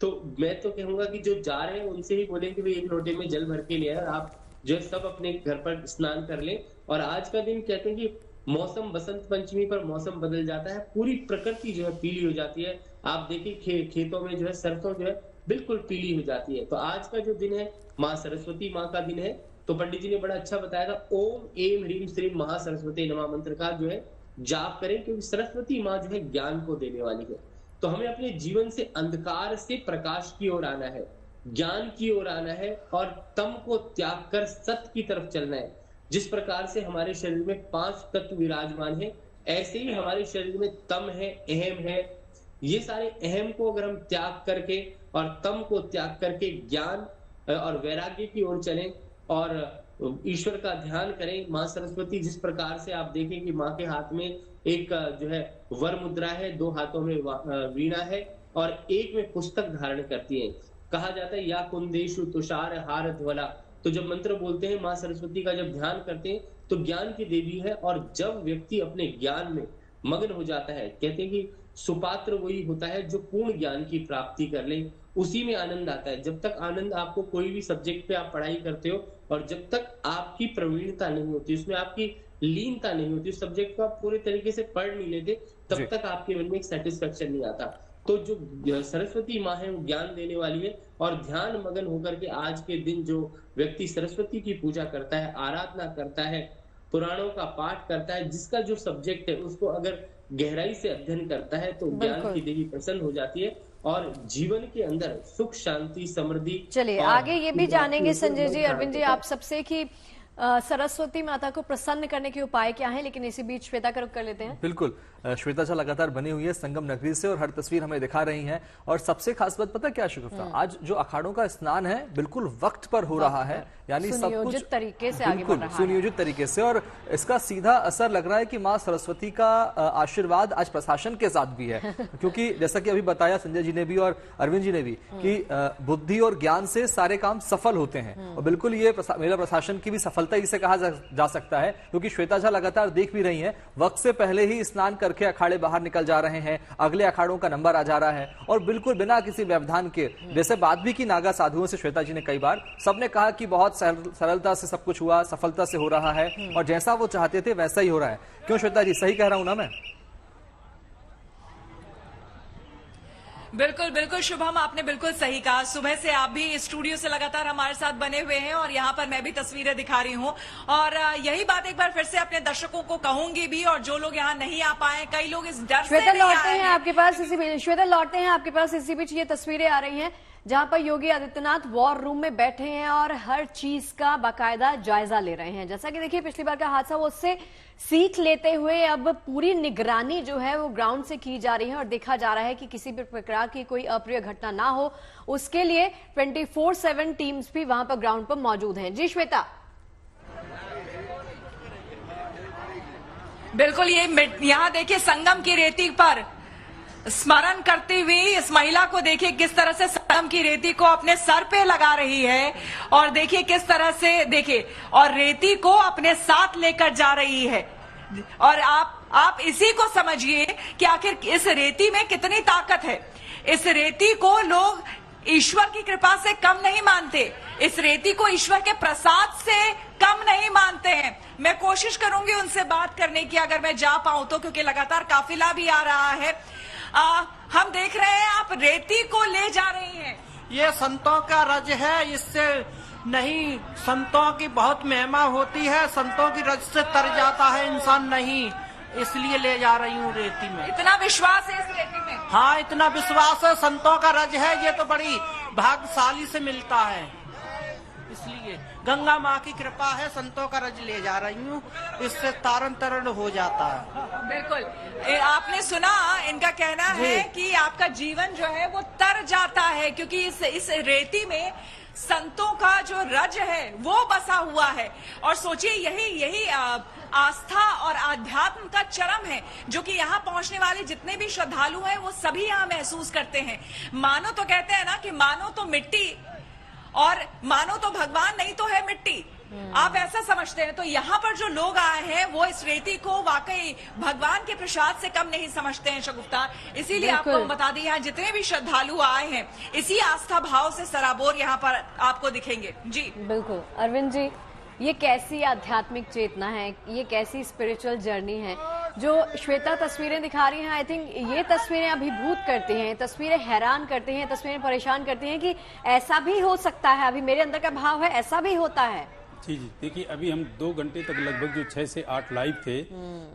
तो मैं तो कहूंगा कि जो जा रहे हैं उनसे ही बोले कि भाई एक लोटे में जल भर के ले आए, आप जो है सब अपने घर पर स्नान कर लें। और आज का दिन कहते हैं कि मौसम, बसंत पंचमी पर मौसम बदल जाता है, पूरी प्रकृति जो है पीली हो जाती है। आप देखिए खेतों में जो है सरसों जो है बिल्कुल पीली हो जाती है। तो आज का जो दिन है माँ सरस्वती माँ का दिन है। तो पंडित जी ने बड़ा अच्छा बताया था, ओम एम ह्रीम श्रीम महासरस्वती नमः मंत्र का जो है जाप करें, क्योंकि सरस्वती माँ जो है ज्ञान को देने वाली है। तो हमें अपने जीवन से अंधकार से प्रकाश की ओर आना है, ज्ञान की ओर आना है, और तम को त्याग कर सत्य की तरफ चलना है। जिस प्रकार से हमारे शरीर में 5 तत्व विराजमान है, ऐसे ही हमारे शरीर में तम है, अहम है। ये सारे अहम को अगर हम त्याग करके और तम को त्याग करके ज्ञान और वैराग्य की ओर चलें और ईश्वर का ध्यान करें। माँ सरस्वती जिस प्रकार से आप देखें कि माँ के हाथ में एक जो है वर मुद्रा है, 2 हाथों में वीणा है और एक में पुस्तक धारण करती है। कहा जाता है या कुंदेशु तुषार हार ध्वला। तो जब मंत्र बोलते हैं माँ सरस्वती का, जब ध्यान करते हैं तो ज्ञान की देवी है, और जब व्यक्ति अपने ज्ञान में मग्न हो जाता है, कहते हैं कि सुपात्र वही होता है जो पूर्ण ज्ञान की प्राप्ति कर ले, उसी में आनंद आता है। जब तक आनंद आपको कोई भी सब्जेक्ट पे आप पढ़ाई करते हो और जब तक आपकी प्रवीणता नहीं होती, उसमें आपकी लीनता नहीं होती, उस सब्जेक्ट को आप पूरे तरीके से पढ़ नहीं लेते, तब तक आपके मन में एक सेटिस्फेक्शन नहीं आता। तो जो सरस्वती माँ है वो ज्ञान देने वाली है, और ध्यान मगन होकर के आज के दिन जो व्यक्ति सरस्वती की पूजा करता है, आराधना करता है, पुराणों का पाठ करता है, जिसका जो सब्जेक्ट है उसको अगर गहराई से अध्ययन करता है तो ज्ञान की देवी प्रसन्न हो जाती है और जीवन के अंदर सुख, शांति, समृद्धि। चलिए आगे ये भी जानेंगे संजय जी, अरविंद जी आप सबसे कि सरस्वती माता को प्रसन्न करने के उपाय क्या हैं, लेकिन इसी बीच श्वेता का रुख कर लेते हैं। बिल्कुल, श्वेता जी लगातार बनी हुई है संगम नगरी से और हर तस्वीर हमें दिखा रही हैं। और सबसे खास बात पता क्या शुगुफ्ता, आज जो अखाड़ों का स्नान है बिल्कुल वक्त पर हो रहा है, यानी सब कुछ तरीके से आगे बढ़ रहा है, सुनियोजित तरीके से, और इसका सीधा असर लग रहा है कि माँ सरस्वती का आशीर्वाद आज प्रशासन के साथ भी है। क्योंकि जैसा कि अभी बताया संजय जी ने भी और अरविंद जी ने भी कि बुद्धि और ज्ञान से सारे काम सफल होते हैं, और बिल्कुल ये मेरा प्रशासन की भी सफलता इसे कहा जा सकता है। क्योंकि श्वेता झा लगातार देख भी रही हैं, वक्त से पहले ही स्नान करके अखाड़े बाहर निकल जा रहे हैं, अगले अखाड़ों का नंबर आ जा रहा है, और बिल्कुल बिना किसी व्यवधान के। जैसे बात भी की नागा साधुओं से श्वेता जी ने कई बार, सबने कहा कि बहुत सरलता से सब कुछ हुआ, सफलता से हो रहा है, और जैसा वो चाहते थे वैसा ही हो रहा है। क्यों श्वेता जी, सही कह रहा हूं ना मैं? बिल्कुल बिल्कुल शुभम, आपने बिल्कुल सही कहा। सुबह से आप भी स्टूडियो से लगातार हमारे साथ बने हुए हैं और यहाँ पर मैं भी तस्वीरें दिखा रही हूँ, और यही बात एक बार फिर से अपने दर्शकों को कहूंगी भी, और जो लोग यहाँ नहीं आ पाए, कई लोग इस डर से नहीं लौटते हैं आपके पास इसी बीच, श्वेता लौटते हैं आपके पास इसी बीच ये तस्वीरें आ रही हैं जहां पर योगी आदित्यनाथ वॉर रूम में बैठे हैं और हर चीज का बाकायदा जायजा ले रहे हैं। जैसा कि देखिए पिछली बार का हादसा, वो उससे सीख लेते हुए अब पूरी निगरानी जो है वो ग्राउंड से की जा रही है और देखा जा रहा है कि किसी भी प्रकार की कोई अप्रिय घटना ना हो। उसके लिए 24/7 टीम्स भी वहां पर ग्राउंड पर मौजूद हैं। जी श्वेता। बिल्कुल, ये यहाँ देखिए संगम की रेती पर स्मरण करती हुई इस महिला को देखिए किस तरह से संगम की रेती को अपने सर पे लगा रही है, और देखिए किस तरह से देखिए, और रेती को अपने साथ लेकर जा रही है। और आप इसी को समझिए कि आखिर इस रेती में कितनी ताकत है। इस रेती को लोग ईश्वर की कृपा से कम नहीं मानते, इस रेती को ईश्वर के प्रसाद से कम नहीं मानते हैं। मैं कोशिश करूंगी उनसे बात करने की, अगर मैं जा पाऊं तो, क्योंकि लगातार काफिला भी आ रहा है। हम देख रहे हैं आप रेती को ले जा रही हैं। ये संतों का रज है, इससे नहीं, संतों की बहुत महिमा होती है, संतों की रज से तर जाता है इंसान नहीं, इसलिए ले जा रही हूँ रेती में। इतना विश्वास है इस रेती में? हाँ, इतना विश्वास है, संतों का रज है, ये तो बड़ी भाग्यशाली से मिलता है, इसलिए गंगा माँ की कृपा है, संतों का रज ले जा रही हूँ, इससे तारण तरण हो जाता है। बिल्कुल, आपने सुना, इनका कहना है कि आपका जीवन जो है वो तर जाता है, क्योंकि इस रेती में संतों का जो रज है वो बसा हुआ है। और सोचिए यही आस्था और आध्यात्म का चरम है, जो कि यहाँ पहुंचने वाले जितने भी श्रद्धालु हैं वो सभी यहाँ महसूस करते हैं। मानो तो कहते हैं ना कि मानो तो मिट्टी और मानो तो भगवान, नहीं तो है मिट्टी, आप ऐसा समझते हैं। तो यहाँ पर जो लोग आए हैं वो इस रेती को वाकई भगवान के प्रसाद से कम नहीं समझते हैं शगुफ्ता। इसीलिए आपको बता दें, यहाँ जितने भी श्रद्धालु आए हैं इसी आस्था भाव से सराबोर यहाँ पर आपको दिखेंगे। जी बिल्कुल। अरविंद जी, ये कैसी आध्यात्मिक चेतना है, ये कैसी स्पिरिचुअल जर्नी है जो श्वेता तस्वीरें दिखा रही हैं। आई थिंक ये तस्वीरें अभिभूत करती हैं, तस्वीरें हैरान करती हैं, तस्वीरें परेशान करती हैं कि ऐसा भी हो सकता है। अभी मेरे अंदर का भाव है, ऐसा भी होता है। जी देखिए, अभी हम 2 घंटे तक लगभग जो 6 से 8 लाइव थे,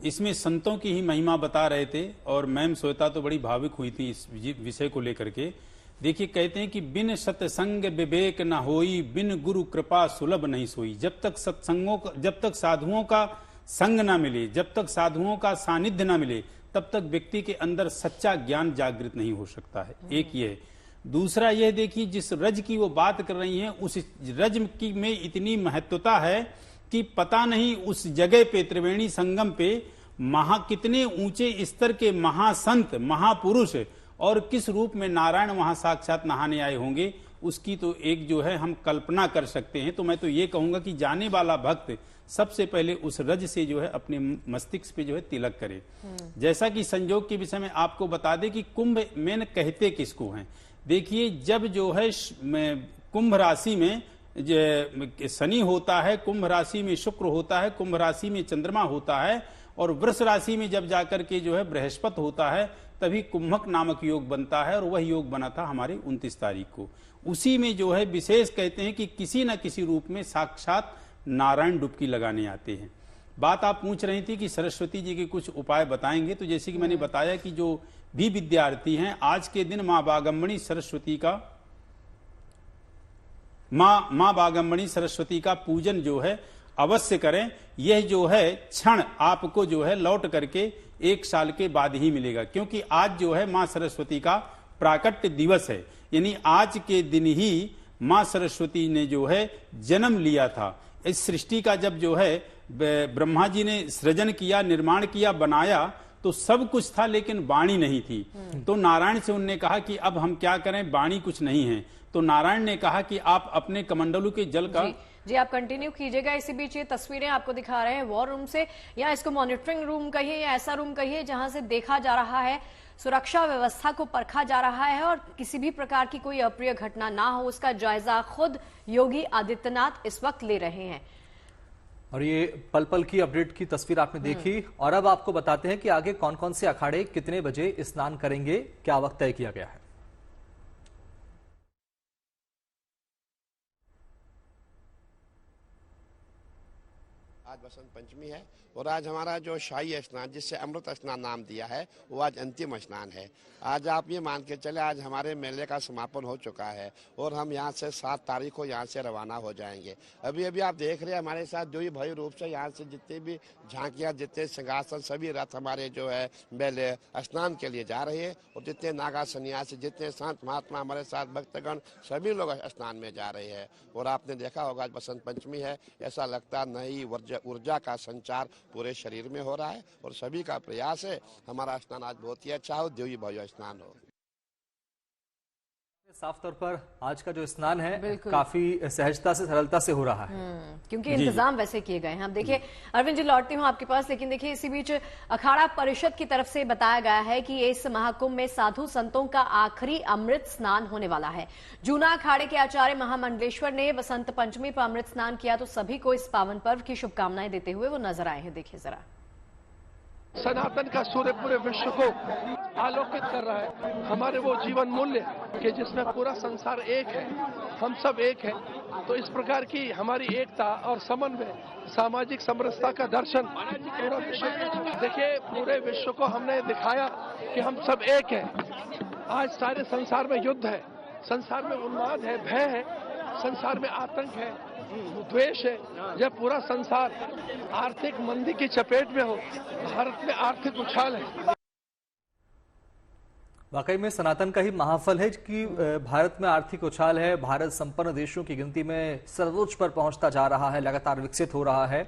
इसमें संतों की ही महिमा बता रहे थे, और मैम श्वेता तो बड़ी भावुक हुई थी इस विषय को लेकर के। देखिए, कहते हैं कि बिन सत्संग विवेक न होई, बिन गुरु कृपा सुलभ नहीं सोई। जब तक साधुओं का संग ना मिले, जब तक साधुओं का सानिध्य ना मिले, तब तक व्यक्ति के अंदर सच्चा ज्ञान जागृत नहीं हो सकता है। एक ये है। दूसरा यह देखिए, जिस रज की वो बात कर रही हैं, उस रज की में इतनी महत्वता है कि पता नहीं उस जगह पे, त्रिवेणी संगम पे, कितने ऊंचे स्तर के महासंत, महापुरुष और किस रूप में नारायण वहां साक्षात नहाने आए होंगे, उसकी तो एक जो है हम कल्पना कर सकते हैं। तो मैं तो ये कहूंगा कि जाने वाला भक्त सबसे पहले उस रज से जो है अपने मस्तिष्क पे जो है तिलक करे। जैसा कि संयोग के विषय में आपको बता दें कि कुंभ में कहते किसको हैं। देखिए, जब जो है कुंभ राशि में शनि होता है, कुंभ राशि में शुक्र होता है, कुंभ राशि में चंद्रमा होता है, और वृष राशि में जब जाकर के जो है बृहस्पति होता है तभी कुंभक नामक योग बनता है, और वह योग बना था हमारी 29 तारीख को। उसी में जो है विशेष कहते हैं कि किसी न किसी रूप में साक्षात नारायण डुबकी लगाने आते हैं। बात आप पूछ रही थी कि सरस्वती जी के कुछ उपाय बताएंगे, तो जैसे कि मैंने बताया कि जो भी विद्यार्थी हैं आज के दिन मां बागम्बणी सरस्वती का पूजन जो है अवश्य करें। यह जो है क्षण आपको जो है लौट करके 1 साल के बाद ही मिलेगा, क्योंकि आज जो है मां सरस्वती का प्राकट्य दिवस है, यानी आज के दिन ही मां सरस्वती ने जो है जन्म लिया था। इस सृष्टि का जब जो है ब्रह्मा जी ने सृजन किया, निर्माण किया, बनाया तो सब कुछ था लेकिन वाणी नहीं थी। तो नारायण से उनने कहा कि अब हम क्या करें, वाणी कुछ नहीं है। तो नारायण ने कहा कि आप अपने कमंडलू के जल का जी आप कंटिन्यू कीजिएगा। इसी बीच ये तस्वीरें आपको दिखा रहे हैं वॉर रूम से, या इसको मॉनिटरिंग रूम कहिए या ऐसा रूम कहिए जहां से देखा जा रहा है, सुरक्षा व्यवस्था को परखा जा रहा है और किसी भी प्रकार की कोई अप्रिय घटना ना हो उसका जायजा खुद योगी आदित्यनाथ इस वक्त ले रहे हैं। और ये पल पल की अपडेट की तस्वीर आपने देखी, और अब आपको बताते हैं कि आगे कौन कौन से अखाड़े कितने बजे स्नान करेंगे, क्या वक्त तय किया गया है। आज बसंत पंचमी है और आज हमारा जो शाही स्नान जिससे अमृत स्नान नाम दिया है वो आज अंतिम स्नान है। आज आप ये मान के चले आज हमारे मेले का समापन हो चुका है और हम यहाँ से 7 तारीख को यहाँ से रवाना हो जाएंगे। अभी अभी आप देख रहे हैं हमारे साथ जो ही भव्य रूप से यहाँ से जितने भी झांकियाँ, जितने सिंहासन, सभी रथ हमारे जो है मेले स्नान के लिए जा रहे हैं और जितने नागा सन्यासी, जितने संत महात्मा हमारे साथ भक्तगण सभी लोग स्नान में जा रहे हैं। और आपने देखा होगा आज बसंत पंचमी है, ऐसा लगता नई ऊर्जा का संचार पूरे शरीर में हो रहा है और सभी का प्रयास है हमारा स्नान आज बहुत ही अच्छा हो, देवी भव्य स्नान हो। साफ तौर पर आज का जो स्नान है काफी सहजता से, सरलता से हो रहा है, क्योंकि इंतजाम वैसे किए गए हैं। हम देखिए अरविंद जी लौटती हूं आपके पास, लेकिन देखिए इसी बीच अखाड़ा परिषद की तरफ से बताया गया है कि इस महाकुंभ में साधु संतों का आखिरी अमृत स्नान होने वाला है। जूना अखाड़े के आचार्य महामंडलेश्वर ने बसंत पंचमी पर अमृत स्नान किया, तो सभी को इस पावन पर्व की शुभकामनाएं देते हुए वो नजर आए हैं। देखिए जरा। सनातन का सूर्य पूरे विश्व को आलोकित कर रहा है। हमारे वो जीवन मूल्य कि जिसमें पूरा संसार एक है, हम सब एक हैं। तो इस प्रकार की हमारी एकता और समन्वय, सामाजिक समरसता का दर्शन पूरा विश्व, देखिए पूरे विश्व को हमने दिखाया कि हम सब एक हैं। आज सारे संसार में युद्ध है, संसार में उन्माद है, भय है, संसार में आतंक है, द्वेष है। जब पूरा संसार आर्थिक मंदी की चपेट में हो, भारत में आर्थिक उछाल है। वाकई में सनातन का ही महाफल है कि भारत में आर्थिक उछाल है। भारत संपन्न देशों की गिनती में सर्वोच्च पर पहुंचता जा रहा है, लगातार विकसित हो रहा है।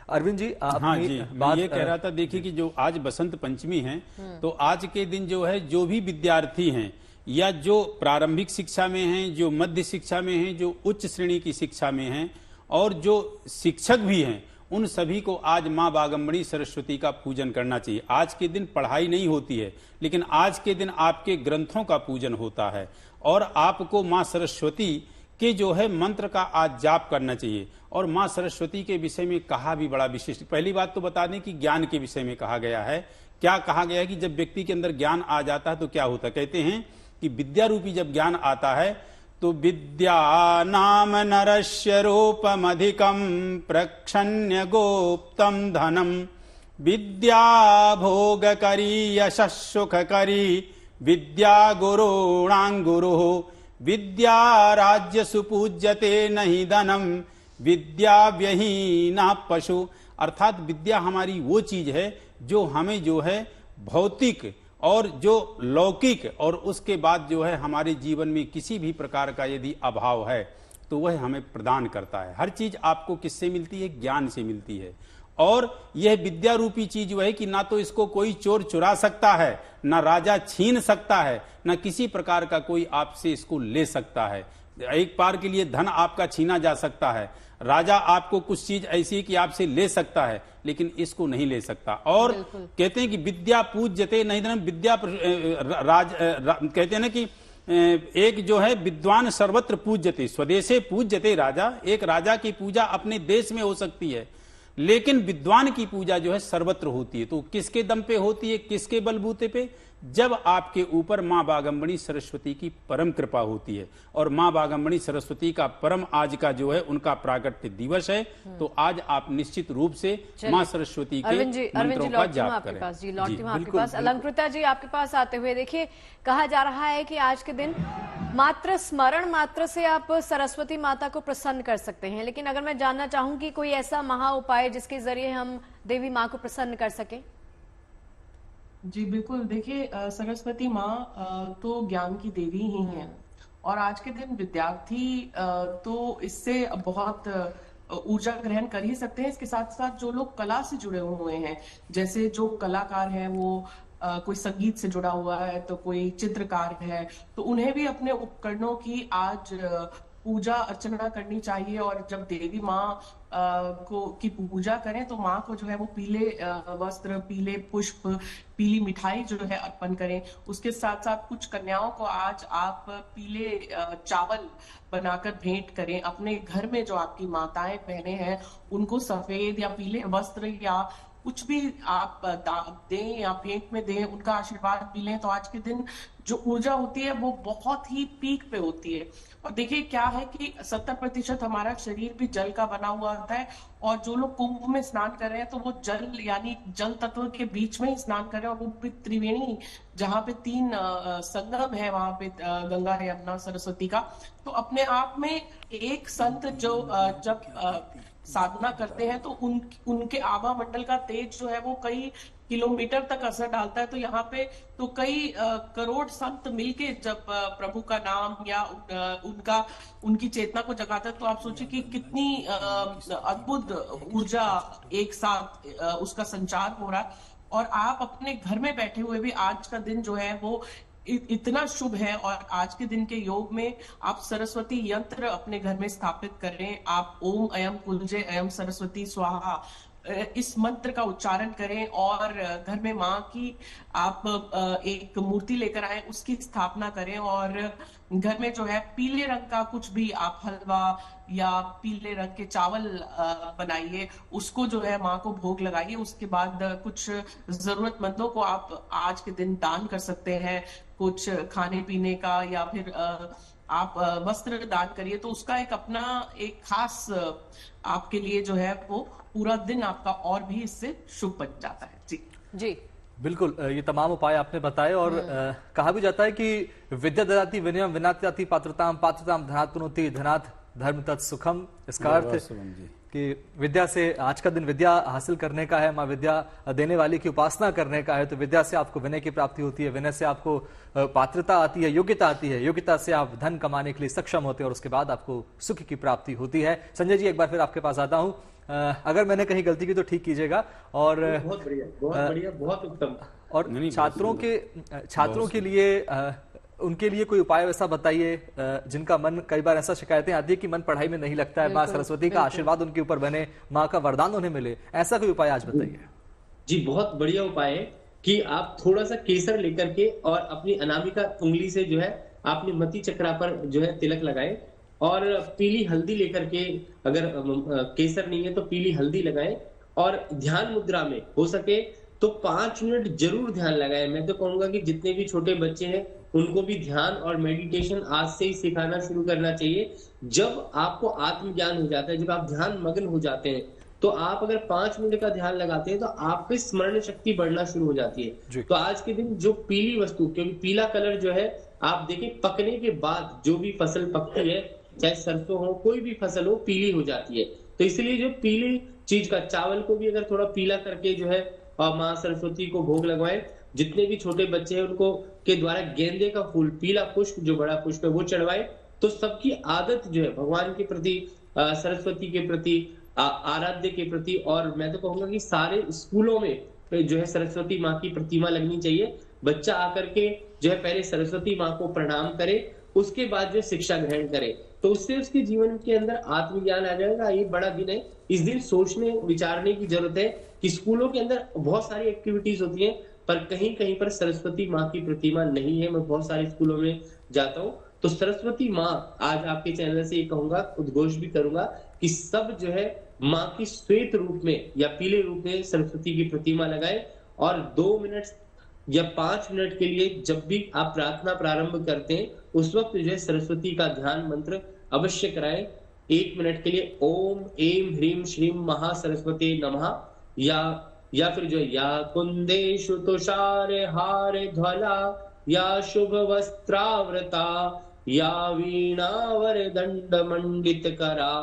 अरविंद जी हाँ जी, मैं ये कह रहा था, देखिए कि जो आज बसंत पंचमी है तो आज के दिन जो है जो भी विद्यार्थी हैं या जो प्रारंभिक शिक्षा में हैं, जो मध्य शिक्षा में हैं, जो उच्च श्रेणी की शिक्षा में हैं और जो शिक्षक भी हैं, उन सभी को आज मां बागम्बणी सरस्वती का पूजन करना चाहिए। आज के दिन पढ़ाई नहीं होती है, लेकिन आज के दिन आपके ग्रंथों का पूजन होता है और आपको मां सरस्वती के जो है मंत्र का आज जाप करना चाहिए। और मां सरस्वती के विषय में कहा भी बड़ा विशिष्ट। पहली बात तो बता दें कि ज्ञान के विषय में कहा गया है। क्या कहा गया है कि जब व्यक्ति के अंदर ज्ञान आ जाता है तो क्या होता है, कहते हैं कि विद्या रूपी जब ज्ञान आता है तो विद्या नाम नरस्य रूपमधिकम प्रक्षण्य गोप्तम धनम विद्या भोगकरी यशः सुखकरी विद्या गुरुणां गुरुः विद्या राज्य सुपूज्यते नहीं धनम विद्या व्यहीना पशु। अर्थात विद्या हमारी वो चीज है जो हमें जो है भौतिक और जो लौकिक और उसके बाद जो है हमारे जीवन में किसी भी प्रकार का यदि अभाव है तो वह हमें प्रदान करता है। हर चीज आपको किससे मिलती है? ज्ञान से मिलती है। और यह विद्या रूपी चीज वह है कि ना तो इसको कोई चोर चुरा सकता है, ना राजा छीन सकता है, ना किसी प्रकार का कोई आपसे इसको ले सकता है। एक बार के लिए धन आपका छीना जा सकता है, राजा आपको कुछ चीज ऐसी है कि आपसे ले सकता है, लेकिन इसको नहीं ले सकता। और कहते हैं कि विद्या पूज्यते नहीं धनम, विद्या कहते हैं ना कि एक जो है विद्वान सर्वत्र पूज्यते, स्वदेशे पूज्यते राजा। एक राजा की पूजा अपने देश में हो सकती है, लेकिन विद्वान की पूजा जो है सर्वत्र होती है। तो किसके दम पे होती है, किसके बलबूते पे? जब आपके ऊपर मां बागंबणी सरस्वती की परम कृपा होती है। और मां बागंबणी सरस्वती का परम आज का जो है उनका प्रागट्य दिवस है, तो आज आप निश्चित रूप से मां सरस्वती के मंत्रों का जाप करें। आपके पास अलंकृता जी, आपके पास आते हुए देखिए, कहा जा रहा है कि आज के दिन मात्र स्मरण मात्र से आप सरस्वती माता को प्रसन्न कर सकते हैं, लेकिन अगर मैं जानना चाहूं कि कोई ऐसा महा उपाय जिसके जरिए हम देवी माँ को प्रसन्न कर सकें। जी बिल्कुल, देखिए सरस्वती माँ तो ज्ञान की देवी ही है, और आज के दिन विद्यार्थी तो इससे बहुत ऊर्जा ग्रहण कर ही सकते हैं। इसके साथ साथ जो लोग कला से जुड़े हुए हैं, जैसे जो कलाकार हैं वो कोई संगीत से जुड़ा हुआ है, तो कोई चित्रकार है, तो उन्हें भी अपने उपकरणों की आज पूजा अर्चना करनी चाहिए। और जब देवी माँ की पूजा करें तो माँ को जो है वो पीले वस्त्र, पीले पुष्प, पीली मिठाई जो है अर्पण करें। उसके साथ साथ कुछ कन्याओं को आज आप पीले चावल बनाकर भेंट करें। अपने घर में जो आपकी माताएं बहनें हैं उनको सफेद या पीले वस्त्र या कुछ भी आप दें या भेंट में दें, उनका आशीर्वाद भी लें। तो आज के दिन जो ऊर्जा होती है वो बहुत ही पीक पे होती है। और देखिए क्या है कि 70% हमारा शरीर भी जल का बना हुआ होता है, और जो लोग कुंभ में स्नान कर रहे हैं तो वो जल यानी जल तत्व के बीच में ही स्नान कर रहे हैं, और वो भी त्रिवेणी, जहाँ पे 3 संगम है, वहां पे गंगा, यमुना, सरस्वती का। तो अपने आप में एक संत जो जब साधना करते हैं तो उनके आभा मंडल का तेज जो है वो कई किलोमीटर तक असर डालता है। तो यहाँ पे तो कई करोड़ संत मिलके जब प्रभु का नाम या उनकी चेतना को जगाता है, तो आप सोचिए कि कितनी अद्भुत ऊर्जा एक साथ उसका संचार हो रहा है। और आप अपने घर में बैठे हुए भी आज का दिन जो है वो इतना शुभ है। और आज के दिन के योग में आप सरस्वती यंत्र अपने घर में स्थापित करें। आप ओम अयम कुंजे अयम सरस्वती स्वाहा इस मंत्र का उच्चारण करें, और घर में माँ की आप एक मूर्ति लेकर आए, उसकी स्थापना करें। और घर में जो है पीले रंग का कुछ भी आप हलवा या पीले रंग के चावल बनाइए, उसको जो है माँ को भोग लगाइए। उसके बाद कुछ जरूरतमंदों को आप आज के दिन दान कर सकते हैं, कुछ खाने पीने का, या फिर आप वस्त्र दान करिए। तो उसका एक अपना एक खास आपके लिए जो है वो पूरा दिन आपका और भी इससे शुभ बन जाता है। जी जी बिल्कुल, ये तमाम उपाय आपने बताए। और कहा भी जाता है कि विद्या ददाति विनयम विनाति दाति पात्रताम पात्रताम धनात् पुनोति धनात् धर्म तत् सुखम। इसका अर्थ कि विद्या से, आज का दिन विद्या हासिल करने का है, माँ विद्या देने वाली की उपासना करने का है। तो विद्या से आपको विनय की प्राप्ति होती है, विनय से आपको पात्रता आती है, योग्यता आती है, योग्यता से आप धन कमाने के लिए सक्षम होते हैं, और उसके बाद आपको सुख की प्राप्ति होती है। संजय जी, एक बार फिर आपके पास आता हूँ। अगर मैंने कहीं गलती की तो ठीक कीजिएगा। और बहुत बढ़िया, बहुत उत्तम। और छात्रों के लिए उनके लिए कोई उपाय वैसा बताइए जिनका मन, कई बार ऐसा शिकायतें आती है कि मन पढ़ाई में नहीं लगता है, माँ सरस्वती का आशीर्वाद उनके ऊपर बने, माँ का वरदान उन्हें मिले, ऐसा कोई उपाय आज बताइए। जी बहुत बढ़िया उपाय है कि आप थोड़ा सा केसर लेकर के और अपनी अनामिका उंगली से जो है आपने मति चक्रा पर जो है तिलक लगाए, और पीली हल्दी लेकर के, अगर केसर नहीं है तो पीली हल्दी लगाएं, और ध्यान मुद्रा में हो सके तो 5 मिनट जरूर ध्यान लगाएं। मैं तो कहूंगा कि जितने भी छोटे बच्चे हैं उनको भी ध्यान और मेडिटेशन आज से ही सिखाना शुरू करना चाहिए। जब आपको आत्मज्ञान हो जाता है, जब आप ध्यान मग्न हो जाते हैं, तो आप अगर 5 मिनट का ध्यान लगाते हैं तो आपकी स्मरण शक्ति बढ़ना शुरू हो जाती है। तो आज के दिन जो पीली वस्तु, क्योंकि पीला कलर जो है आप देखें पकने के बाद जो भी फसल पकती है, चाहे सरसों हो, कोई भी फसल हो, पीली हो जाती है। तो इसलिए जो पीली चीज का, चावल को भी अगर थोड़ा पीला करके जो है और माँ सरस्वती को भोग लगवाएं। जितने भी छोटे बच्चे हैं उनको के द्वारा गेंदे का फूल, पीला पुष्प जो बड़ा पुष्प है वो चढ़वाए। तो सबकी आदत जो है भगवान के प्रति, सरस्वती के प्रति, आराध्य के प्रति, और मैं तो कहूंगा कि सारे स्कूलों में जो है सरस्वती माँ की प्रतिमा लगनी चाहिए। बच्चा आकर के जो है पहले सरस्वती माँ को प्रणाम करे, उसके बाद जो शिक्षा ग्रहण करे, तो उससे उसके जीवन के अंदर आत्मज्ञान आ जाएगा। ये बड़ा दिन है, इस दिन सोचने विचारने की जरूरत है कि स्कूलों के अंदर बहुत सारी एक्टिविटीज होती हैं, पर कहीं कहीं पर सरस्वती माँ की प्रतिमा नहीं है। मैं बहुत सारे स्कूलों में जाता हूँ, तो सरस्वती माँ, आज आपके चैनल से ये कहूंगा, उद्घोष भी करूंगा कि सब जो है माँ की श्वेत रूप में या पीले रूप में सरस्वती की प्रतिमा लगाए और 2 मिनट या 5 मिनट के लिए जब भी आप प्रार्थना प्रारंभ करते हैं उस वक्त जो है सरस्वती का ध्यान मंत्र अवश्य कराएं। 1 मिनट के लिए ओम ऐं ह्रीं श्रीं महासरस्वती नमः या फिर जो या कुंदेषु तुषार हार ध्वला या शुभ वस्त्रावृता या वीणावर दंड मंडित करा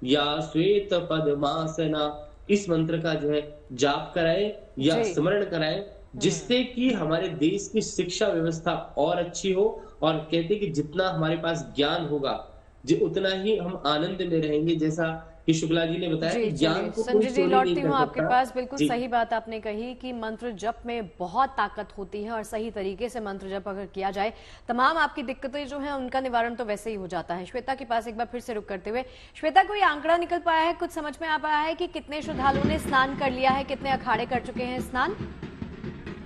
या श्वेत पद्मासना, इस मंत्र का जो है जाप कराएं या स्मरण कराएं, जिससे कि हमारे देश की शिक्षा व्यवस्था और अच्छी हो। और कहते कि जितना हमारे पास ज्ञान होगा उतना ही हम आनंद में रहेंगे, जैसा कि शुक्ला जी ने बताया कि ज्ञान को संजय जी लौटती हूँ आपके पास। बिल्कुल जी। सही बात आपने कही कि मंत्र जप में बहुत ताकत होती है और सही तरीके से मंत्र जप अगर किया जाए तमाम आपकी दिक्कतें जो हैं उनका निवारण तो वैसे ही हो जाता है। श्वेता के पास एक बार फिर से रुक करते हुए, श्वेता कोई आंकड़ा निकल पाया है, कुछ समझ में आ पाया है कि कितने श्रद्धालुओं ने स्नान कर लिया है, कितने अखाड़े कर चुके हैं स्नान?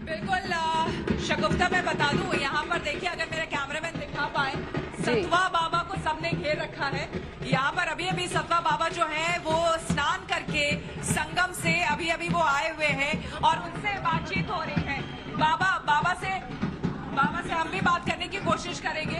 बिल्कुल शगुफ्ता मैं बता दूं, यहाँ पर देखिए अगर मेरे कैमरामैन दिखा पाए, सतवा बाबा को सबने घेर रखा है। यहाँ पर अभी अभी सतवा बाबा जो है वो स्नान करके संगम से अभी वो आए हुए हैं और उनसे बातचीत हो रही है। बाबा से हम भी बात करने की कोशिश करेंगे,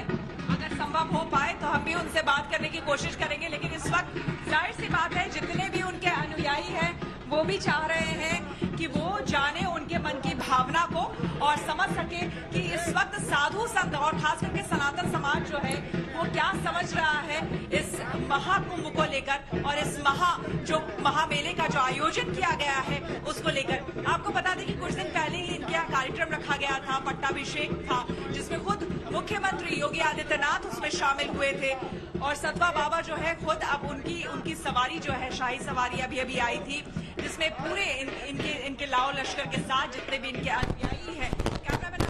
अगर संभव हो पाए तो हम भी उनसे बात करने की कोशिश करेंगे। लेकिन इस वक्त जाहिर सी बात है जितने भी उनके अनुयायी हैं वो भी चाह रहे हैं कि वो जाने उनके मन की भावना को और समझ सके कि इस वक्त साधु संत और खास करके सनातन समाज जो है वो क्या समझ रहा है इस महाकुंभ को लेकर और इस महामेले का जो आयोजन किया गया है उसको लेकर। आपको बता दें कि कुछ दिन पहले ही इनके यहाँ कार्यक्रम रखा गया था, पट्टाभिषेक था, जिसमें खुद मुख्यमंत्री योगी आदित्यनाथ उसमें शामिल हुए थे और सतवा बाबा जो है खुद अब उनकी सवारी जो है शाही सवारी अभी आई थी, जिसमें पूरे इनके लाओ लश्कर के साथ जितने भी इनके अनुयायी हैं, कैमरामैन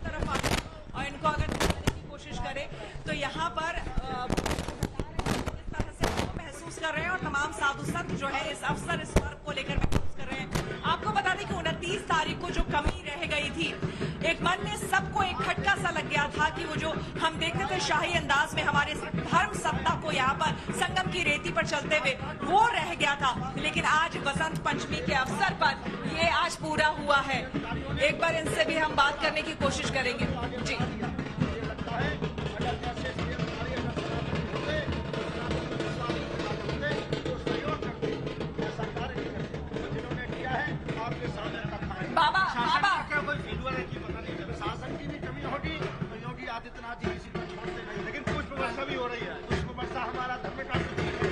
तरफ आए और इनको अगर दिखाने की कोशिश करें तो यहाँ पर इस तरह से वो महसूस कर रहे हैं और तमाम साधु संत जो है इस अवसर इस पर्व को लेकर महसूस कर रहे हैं। आपको बता दें कि 29 तारीख को जो कमी रह गई थी, एक मन में सबको एक खटका सा लग गया था कि वो जो हम देखते थे शाही अंदाज में हमारे धर्म सत्ता को यहाँ पर संगम की रेती पर चलते हुए, वो रह गया था। लेकिन आज बसंत पंचमी के अवसर पर ये आज पूरा हुआ है। एक बार इनसे भी हम बात करने की कोशिश करेंगे। जी बाबा शासन की भी कमी होगी तो योगी आदित्यनाथ जी किसी को छोड़ते नहीं, लेकिन पुष्प वर्षा भी हो रही है। पुष्प वर्षा हमारा धर्म का प्रतीक है।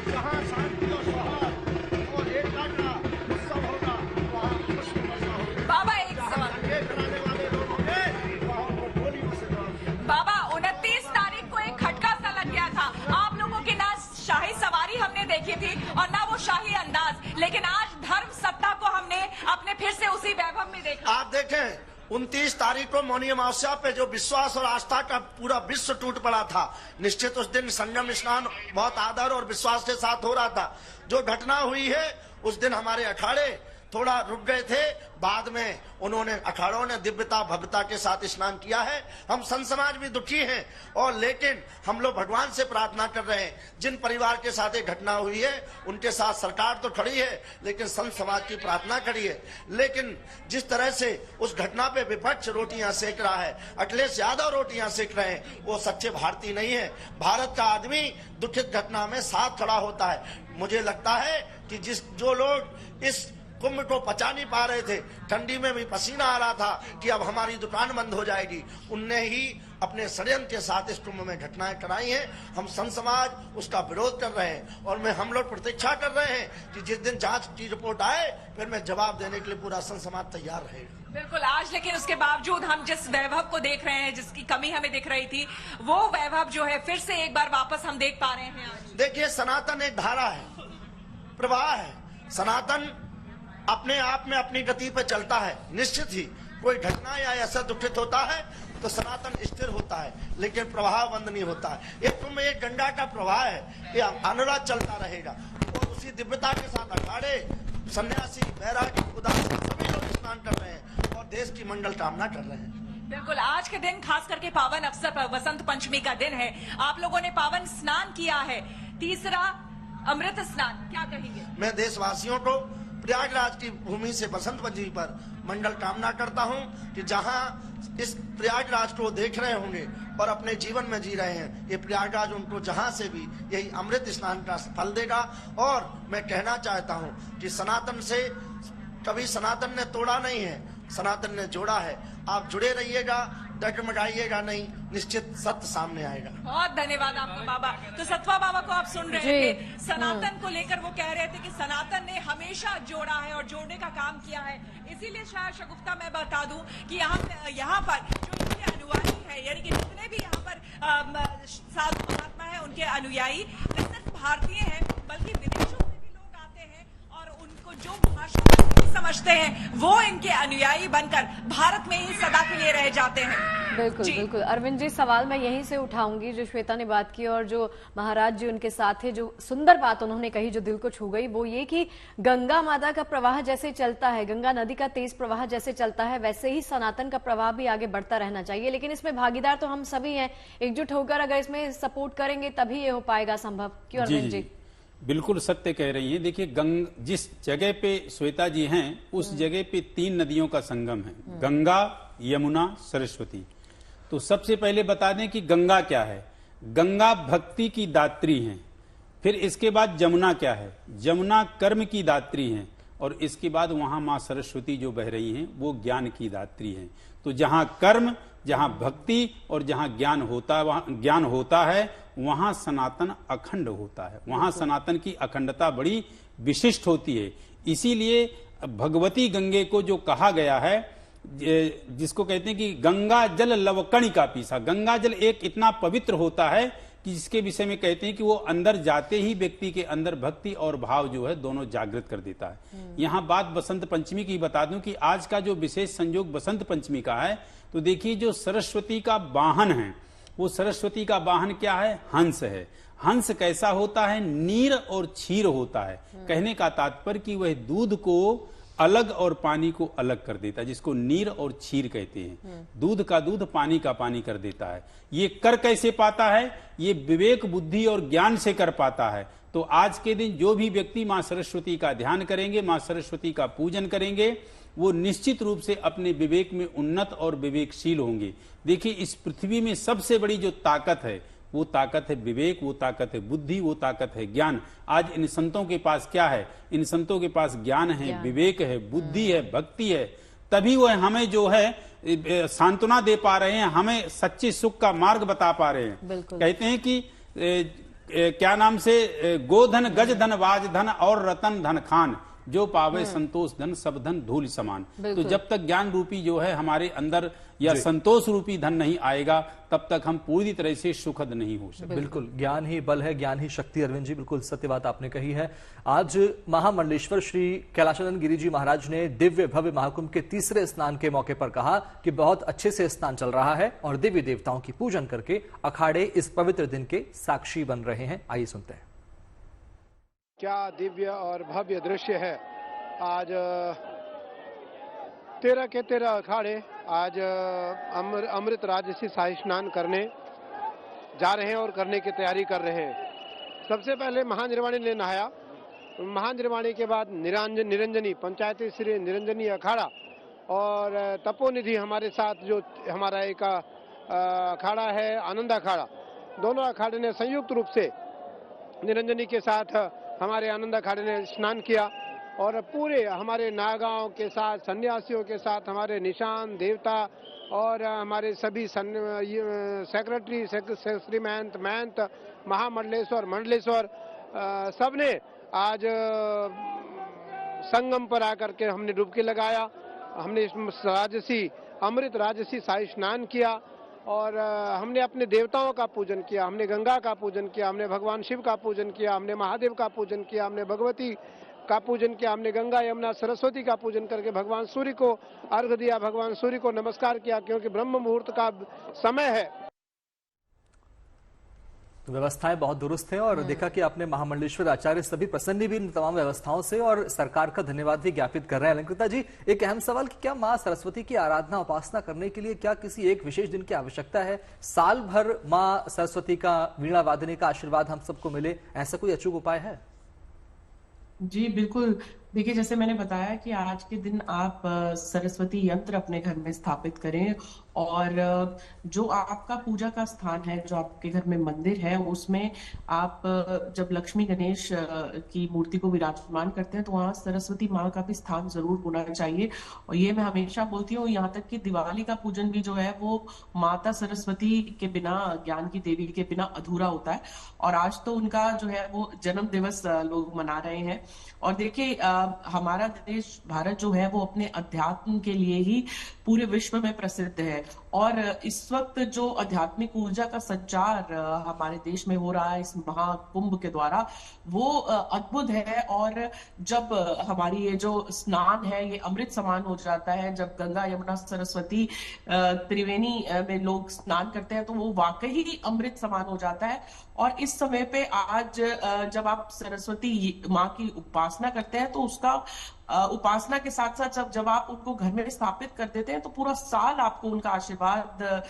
जहाँ शांति और सौहार्द और एकता का उत्सव होगा वहाँ पुष्प वर्षा होगी। बाबा एक सवाल कराने वाले लोग होंगे वहाँ उनको गोली से जवाब दिया। बाबा 29 तारीख को एक खटका सा लग गया था आप लोगों की, ना शाही सवारी हमने देखी थी और ना वो शाही अंदाज, लेकिन आज धर्म सत्ता को हमने अपने फिर से उसी वैभव में देखा। आप देखें 29 तारीख को मौनी अमावस्या पे जो विश्वास और आस्था का पूरा विश्व टूट पड़ा था, निश्चित उस दिन संगम स्नान बहुत आदर और विश्वास के साथ हो रहा था। जो घटना हुई है उस दिन हमारे अखाड़े थोड़ा रुक गए थे, बाद में उन्होंने अखाड़ों ने दिव्यता भव्यता के साथ स्नान किया है। हम संत समाज भी दुखी हैं और लेकिन हम लोग भगवान से प्रार्थना कर रहे हैं, जिन परिवार के साथ ये घटना हुई है उनके साथ सरकार तो खड़ी है लेकिन संत समाज की प्रार्थना खड़ी है। लेकिन जिस तरह से उस घटना पे विपक्ष रोटियां सेक रहा है, अखिलेश यादव रोटियां सेक रहे हैं, वो सच्चे भारतीय नहीं है। भारत का आदमी दुखित घटना में साथ खड़ा होता है। मुझे लगता है कि जो लोग इस कुंभ को पचा नहीं पा रहे थे, ठंडी में भी पसीना आ रहा था कि अब हमारी दुकान बंद हो जाएगी, उनने ही अपने षड्यंत्र के साथ इस कुंभ में घटनाएं कराई हैं। हम संत समाज उसका विरोध कर रहे हैं और हम लोग प्रतीक्षा कर रहे हैं कि जिस दिन जांच की रिपोर्ट आए फिर मैं जवाब देने के लिए पूरा संत समाज तैयार रहेगा। बिल्कुल आज, लेकिन उसके बावजूद हम जिस वैभव को देख रहे हैं, जिसकी कमी हमें दिख रही थी, वो वैभव जो है फिर से एक बार वापस हम देख पा रहे हैं आज। देखिए, सनातन एक धारा है, प्रवाह है। सनातन अपने आप में अपनी गति पर चलता है। निश्चित ही कोई घटना या ऐसा दुखित होता है तो सनातन स्थिर होता है, लेकिन प्रवाह बंद नहीं होता है। ये कुंभ एक गंगा का प्रवाह है, ये अनुराग चलता रहेगा और उसी दिव्यता के साथ अखाड़े, सन्यासी, बैरागी, उदासी सभी लोग स्नान कर रहे हैं और देश की मंगल कामना कर रहे हैं। बिल्कुल आज के दिन खास करके पावन अवसर पर बसंत पंचमी का दिन है। आप लोगों ने पावन स्नान किया है। तीसरा अमृत स्नान, क्या कहेंगे? मैं देशवासियों को प्रयागराज की भूमि से बसंत पंचमी पर मंगल कामना करता हूं कि जहां इस प्रयागराज को देख रहे होंगे और अपने जीवन में जी रहे हैं, ये प्रयागराज उनको जहां से भी यही अमृत स्नान का फल देगा। और मैं कहना चाहता हूं कि सनातन से कभी सनातन ने तोड़ा नहीं है, सनातन ने जोड़ा है। आप जुड़े रहिएगा, डगमगाइएगा नहीं, निश्चित सत्य सामने आएगा। बहुत धन्यवाद आपका बाबा। तो सतवा बाबा को आप सुन रहे थे, सनातन को लेकर वो कह रहे थे कि सनातन ने हमेशा जोड़ा है और जोड़ने का काम किया है। इसीलिए शायद शगुफ्ता मैं बता दूं कि यहाँ पर जो इनके अनुयायी है, यानी कि जितने भी यहाँ पर साधु महात्मा है, उनके अनुयायी न सिर्फ भारतीय हैं बल्कि विदेशों से भी लोग आते हैं और उनको जो भाषा समझते हैं वो इनके अनुयायी बनकर भारत में ही सदा के लिए रह जाते हैं। बिल्कुल बिल्कुल अरविंद जी, सवाल मैं यहीं से उठाऊंगी जो श्वेता ने बात की और जो महाराज जी उनके साथ है, जो सुंदर बात उन्होंने कही जो दिल को छू गई, वो ये कि गंगा माता का प्रवाह जैसे चलता है, गंगा नदी का तेज प्रवाह जैसे चलता है, वैसे ही सनातन का प्रवाह भी आगे बढ़ता रहना चाहिए। लेकिन इसमें भागीदार तो हम सभी हैं, एकजुट होकर अगर इसमें सपोर्ट करेंगे तभी ये हो पाएगा संभव। क्यों अरविंद जी? बिल्कुल सत्य कह रही हैं। देखिए, जिस जगह पे श्वेता जी हैं उस जगह पे 3 नदियों का संगम है, गंगा, यमुना, सरस्वती। तो सबसे पहले बता दें कि गंगा क्या है। गंगा भक्ति की दात्री हैं। फिर इसके बाद जमुना क्या है, जमुना कर्म की दात्री हैं। और इसके बाद वहां मां सरस्वती जो बह रही हैं वो ज्ञान की दात्री हैं। तो जहां कर्म, जहां भक्ति और जहां ज्ञान होता है वहां सनातन अखंड होता है, वहां सनातन की अखंडता बड़ी विशिष्ट होती है। इसीलिए भगवती गंगे को जो कहा गया है, जिसको कहते हैं कि गंगा जल लवकणिका पीसा, गंगा जल एक इतना पवित्र होता है कि जिसके विषय में कहते हैं कि वो अंदर जाते ही व्यक्ति के अंदर भक्ति और भाव जो है दोनों जागृत कर देता है। यहाँ बात बसंत पंचमी की बता दूं कि आज का जो विशेष संयोग बसंत पंचमी का है, तो देखिए जो सरस्वती का वाहन है, वो सरस्वती का वाहन क्या है, हंस है। हंस कैसा होता है, नीर और क्षीर होता है। कहने का तात्पर्य कि वह दूध को अलग और पानी को अलग कर देता है, जिसको नीर और क्षीर कहते हैं। दूध का दूध, पानी का पानी कर देता है। ये कर कैसे पाता है, ये विवेक, बुद्धि और ज्ञान से कर पाता है। तो आज के दिन जो भी व्यक्ति मां सरस्वती का ध्यान करेंगे, मां सरस्वती का पूजन करेंगे, वो निश्चित रूप से अपने विवेक में उन्नत और विवेकशील होंगे। देखिए, इस पृथ्वी में सबसे बड़ी जो ताकत है वो ताकत है विवेक, वो ताकत है बुद्धि, वो ताकत है ज्ञान। आज इन संतों के पास क्या है, इन संतों के पास ज्ञान है, विवेक है, बुद्धि है, भक्ति है। तभी वो हमें जो है सांत्वना दे पा रहे हैं, हमें सच्चे सुख का मार्ग बता पा रहे हैं। कहते हैं कि क्या नाम से, गोधन, गज धन, वाज धन और रतन धन खान, जो पावे संतोष धन सब धन धूल समान। तो जब तक ज्ञान रूपी जो है हमारे अंदर या संतोष रूपी धन नहीं आएगा, तब तक हम पूरी तरह से सुखद नहीं हो सकते। बिल्कुल, ज्ञान ही बल है, ज्ञान ही शक्ति। अरविंद जी, बिल्कुल सत्य बात आपने कही है। आज महामंडलेश्वर श्री कैलाशानंद गिरी जी महाराज ने दिव्य भव्य महाकुंभ के 3रे स्नान के मौके पर कहा कि बहुत अच्छे से स्नान चल रहा है और देवी देवताओं की पूजन करके अखाड़े इस पवित्र दिन के साक्षी बन रहे हैं। आइए सुनते हैं। क्या दिव्य और भव्य दृश्य है। आज 13 के 13 अखाड़े आज अमृत राजसी शाही स्नान करने जा रहे हैं और करने की तैयारी कर रहे हैं। सबसे पहले महानिर्वाणी ने नहाया, महानिर्वाणी के बाद निरंजनी पंचायती श्री निरंजनी अखाड़ा और तपोनिधि हमारे साथ जो हमारा एक अखाड़ा है आनंद अखाड़ा, दोनों अखाड़े ने संयुक्त रूप से निरंजनी के साथ हमारे आनंद अखाड़े ने स्नान किया और पूरे हमारे नागांव के साथ, सन्यासियों के साथ, हमारे निशान देवता और हमारे सभी सेक्रेटरी, श्री महंत, महामंडलेश्वर, मंडलेश्वर, सबने आज संगम पर आकर के हमने डुबकी लगाया। हमने राजसी अमृत राजसी शाही स्नान किया और हमने अपने देवताओं का पूजन किया। हमने गंगा का पूजन किया, हमने भगवान शिव का पूजन किया, हमने महादेव का पूजन किया, हमने भगवती का पूजन किया, हमने गंगा यमुना सरस्वती का पूजन करके भगवान सूर्य को अर्घ दिया, भगवान सूर्य को नमस्कार किया, क्योंकि ब्रह्म मुहूर्त का समय है। तो व्यवस्थाएं बहुत दुरुस्त है और देखा कि आपने महामंडलेश्वर आचार्य सभी प्रसन्न भी इन तमाम व्यवस्थाओं से और सरकार का धन्यवाद भी ज्ञापित कर रहे हैं। अलंकृता जी, एक अहम सवाल कि क्या मां सरस्वती की आराधना उपासना करने के लिए क्या किसी एक विशेष दिन की आवश्यकता है? साल भर मां सरस्वती का वीणा वादने का आशीर्वाद हम सबको मिले, ऐसा कोई अचूक उपाय है? जी बिल्कुल। देखिए, जैसे मैंने बताया कि आज के दिन आप सरस्वती यंत्र अपने घर में स्थापित करें और जो आपका पूजा का स्थान है, जो आपके घर में मंदिर है, उसमें आप जब लक्ष्मी गणेश की मूर्ति को विराजमान करते हैं तो वहां सरस्वती माँ का भी स्थान जरूर होना चाहिए। और ये मैं हमेशा बोलती हूँ, यहाँ तक कि दिवाली का पूजन भी जो है वो माता सरस्वती के बिना, ज्ञान की देवी के बिना अधूरा होता है। और आज तो उनका जो है वो जन्म दिवस लोग मना रहे हैं। और देखिए, हमारा देश भारत जो है वो अपने अध्यात्म के लिए ही पूरे विश्व में प्रसिद्ध है। और इस वक्त जो आध्यात्मिक ऊर्जा का संचार हमारे देश में हो रहा है इस महाकुंभ के द्वारा, वो अद्भुत है। और जब हमारी ये जो स्नान है ये अमृत समान हो जाता है, जब गंगा यमुना सरस्वती त्रिवेणी में लोग स्नान करते हैं तो वो वाकई ही अमृत समान हो जाता है। और इस समय पे आज जब आप सरस्वती माँ की उपासना करते हैं तो उसका उपासना के साथ साथ जब आप उनको घर में स्थापित कर देते हैं तो पूरा साल आपको उनका आशीर्वाद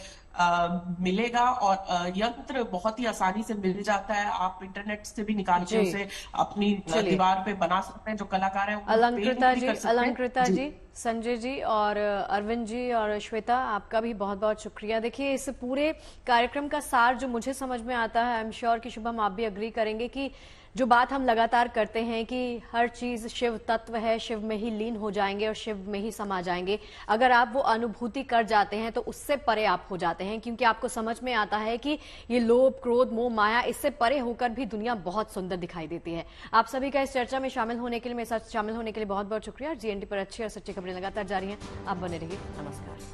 मिलेगा। और यंत्र बहुत ही आसानी से मिल जाता है, आप इंटरनेट से भी निकाल के उसे अपनी दीवार पे बना सकते हैं। जो कलाकार है अलंकृता जी, संजय जी और अरविंद जी और श्वेता, आपका भी बहुत बहुत शुक्रिया। देखिए, इस पूरे कार्यक्रम का सार जो मुझे समझ में आता है, आई एम श्योर कि शुभम आप भी अग्री करेंगे कि जो बात हम लगातार करते हैं कि हर चीज शिव तत्व है, शिव में ही लीन हो जाएंगे और शिव में ही समा जाएंगे। अगर आप वो अनुभूति कर जाते हैं तो उससे परे आप हो जाते हैं, क्योंकि आपको समझ में आता है कि ये लोभ, क्रोध, मोह, माया, इससे परे होकर भी दुनिया बहुत सुंदर दिखाई देती है। आप सभी का इस चर्चा में शामिल होने के लिए, मेरे साथ शामिल होने के लिए बहुत बहुत शुक्रिया। GNT पर अच्छी और सच्ची खबरें लगातार जारी हैं, आप बने रहिए। नमस्कार।